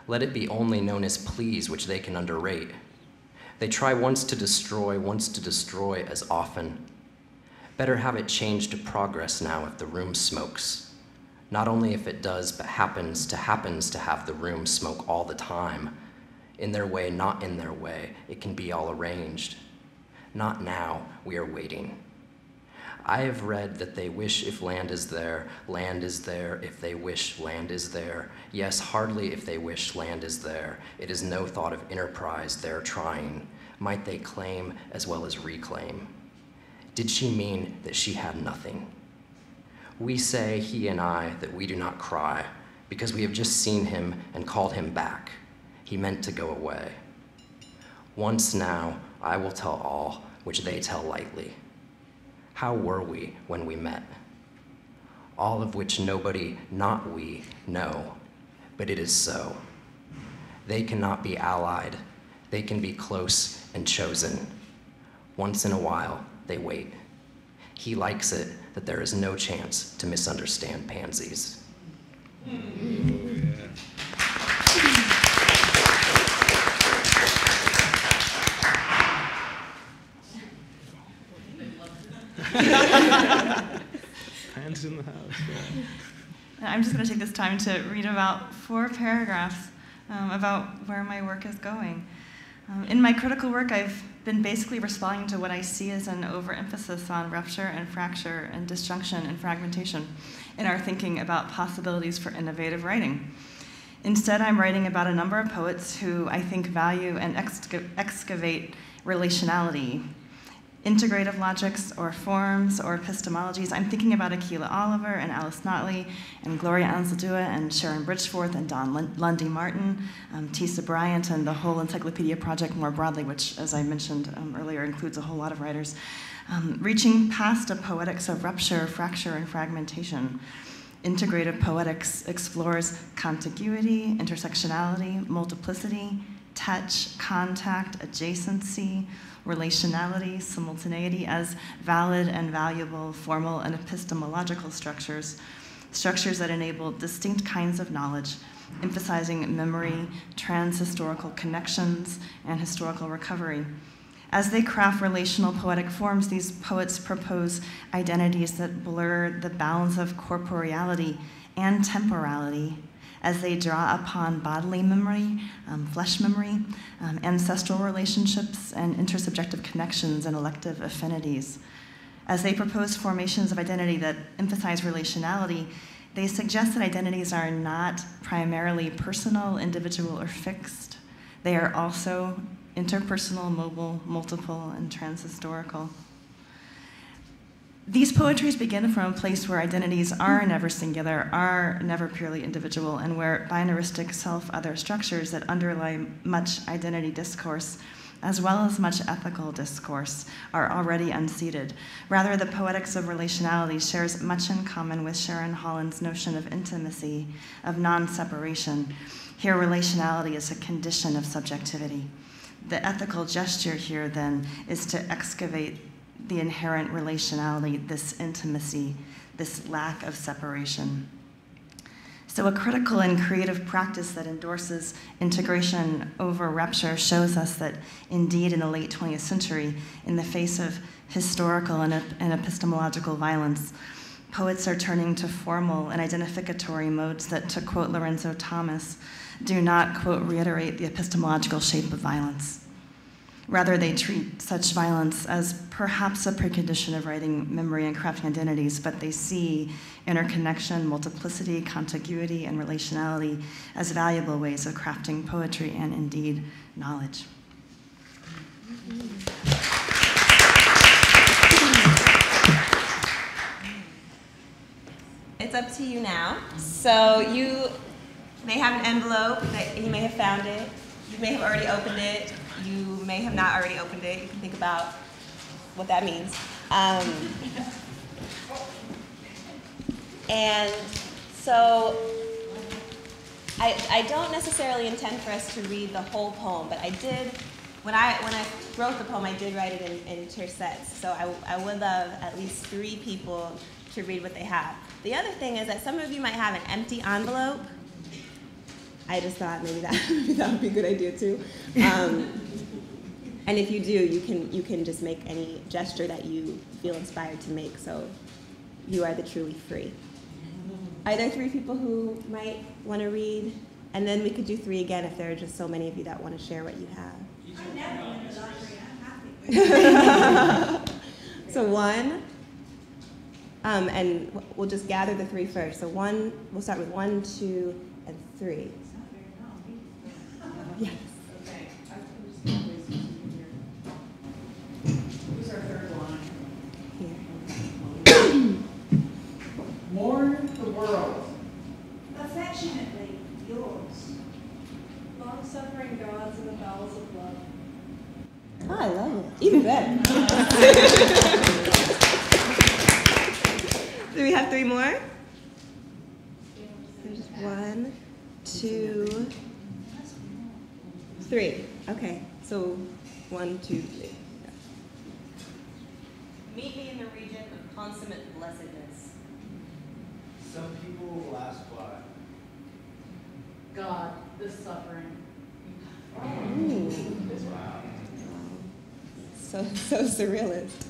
Let it be only known as please, which they can underrate. They try once to destroy as often. Better have it changed to progress now if the room smokes. Not only if it does, but happens to have the room smoke all the time. In their way, not in their way, it can be all arranged. Not now, we are waiting. I have read that they wish if land is there if they wish land is there. Yes, hardly if they wish land is there. It is no thought of enterprise they're trying. Might they claim as well as reclaim? Did she mean that she had nothing? We say, he and I, that we do not cry, because we have just seen him and called him back. He meant to go away. Once now, I will tell all, which they tell lightly. How were we when we met? All of which nobody, not we, know, but it is so. They cannot be allied. They can be close and chosen. Once in a while, they wait. He likes it that there is no chance to misunderstand pansies. Hands in the house. Yeah. I'm just going to take this time to read about 4 paragraphs about where my work is going. In my critical work, I've been basically responding to what I see as an overemphasis on rupture and fracture and disjunction and fragmentation in our thinking about possibilities for innovative writing. Instead, I'm writing about a number of poets who I think value and excavate relationality, integrative logics or forms or epistemologies. I'm thinking about Akilah Oliver and Alice Notley and Gloria Anzaldúa and Sharon Bridgeforth and Don Lundy Martin, Tisa Bryant, and the whole Encyclopedia Project more broadly, which, as I mentioned earlier, includes a whole lot of writers, reaching past a poetics of rupture, fracture, and fragmentation. Integrative poetics explores contiguity, intersectionality, multiplicity, touch, contact, adjacency, relationality, simultaneity as valid and valuable formal and epistemological structures that enable distinct kinds of knowledge, emphasizing memory, trans-historical connections, and historical recovery. As they craft relational poetic forms, these poets propose identities that blur the bounds of corporeality and temporality as they draw upon bodily memory, flesh memory, ancestral relationships, and intersubjective connections and elective affinities. As they propose formations of identity that emphasize relationality, they suggest that identities are not primarily personal, individual, or fixed. They are also interpersonal, mobile, multiple, and transhistorical. These poetries begin from a place where identities are never singular, are never purely individual, and where binaristic self-other structures that underlie much identity discourse, as well as much ethical discourse, are already unseated. Rather, the poetics of relationality shares much in common with Sharon Holland's notion of intimacy, of non-separation. Here, relationality is a condition of subjectivity. The ethical gesture here, then, is to excavate the inherent relationality, this intimacy, this lack of separation. So a critical and creative practice that endorses integration over rupture shows us that indeed in the late 20th century, in the face of historical and epistemological violence, poets are turning to formal and identificatory modes that, to quote Lorenzo Thomas, do not, quote, reiterate the epistemological shape of violence. Rather, they treat such violence as perhaps a precondition of writing memory and crafting identities, but they see interconnection, multiplicity, contiguity, and relationality as valuable ways of crafting poetry and, indeed, knowledge. It's up to you now. So you may have an envelope, that you may have found it, you may have already opened it, you may have not already opened it. You can think about what that means. And so I don't necessarily intend for us to read the whole poem, but I did, when I wrote the poem, I did write it in tercets. So I would love at least 3 people to read what they have. The other thing is that some of you might have an empty envelope. I just thought maybe that would be a good idea too. And if you do, you can just make any gesture that you feel inspired to make. So you are the truly free. Are there 3 people who might want to read? And then we could do 3 again if there are just so many of you that want to share what you have. I'm never in the lottery. I'm happy. So 1, and we'll just gather the 3 first. So 1, we'll start with 1, 2, and 3. Yes. Okay. Who's our third one? Here. Mourn the world. Affectionately yours. Long-suffering gods in the bowels of love. Oh, I love it. Even better. Do we have 3 more? There's 1, 2, 3. Okay, so 1, 2, 3. Meet me in the region of consummate blessedness. Some people will ask why. God, the suffering. Ooh. Wow. So surrealist.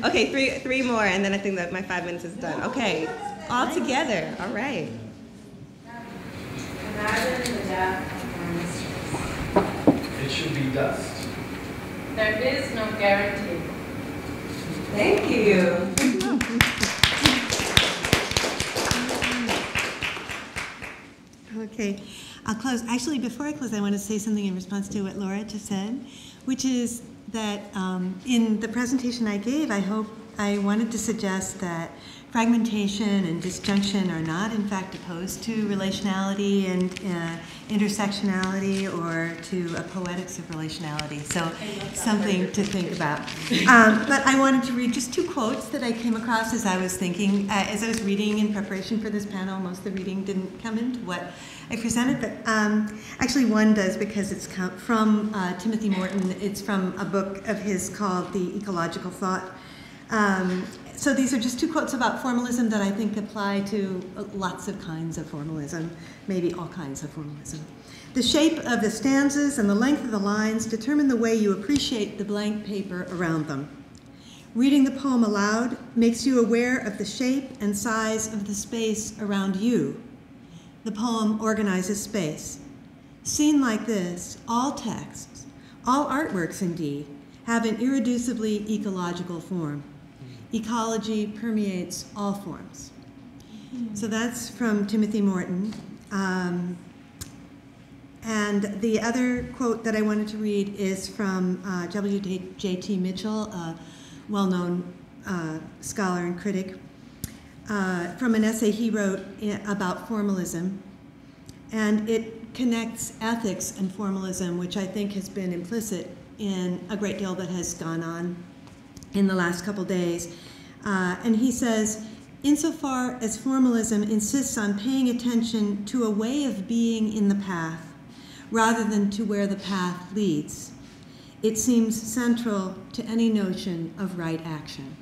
Okay, 3 more, and then I think that my 5 minutes is done. Okay, all together. All right. Imagine the death of our mistress. It should be dust. There is no guarantee. Thank you. Okay, I'll close. Actually, before I close, I want to say something in response to what Laura just said, which is that in the presentation I gave, I wanted to suggest that fragmentation and disjunction are not, in fact, opposed to relationality and intersectionality or to a poetics of relationality. So something to think about. But I wanted to read just 2 quotes that I came across as I was thinking, as I was reading in preparation for this panel. Most of the reading didn't come into what I presented, but actually one does because it's from Timothy Morton. It's from a book of his called The Ecological Thought. So these are just 2 quotes about formalism that I think apply to lots of kinds of formalism, maybe all kinds of formalism. The shape of the stanzas and the length of the lines determine the way you appreciate the blank paper around them. Reading the poem aloud makes you aware of the shape and size of the space around you. The poem organizes space. Seen like this, all texts, all artworks indeed, have an irreducibly ecological form. Ecology permeates all forms. So that's from Timothy Morton. And the other quote that I wanted to read is from W.J.T. Mitchell, a well-known scholar and critic, from an essay he wrote about formalism. And it connects ethics and formalism, which I think has been implicit in a great deal that has gone on in the last couple days. And he says, insofar as formalism insists on paying attention to a way of being in the path rather than to where the path leads, it seems central to any notion of right action.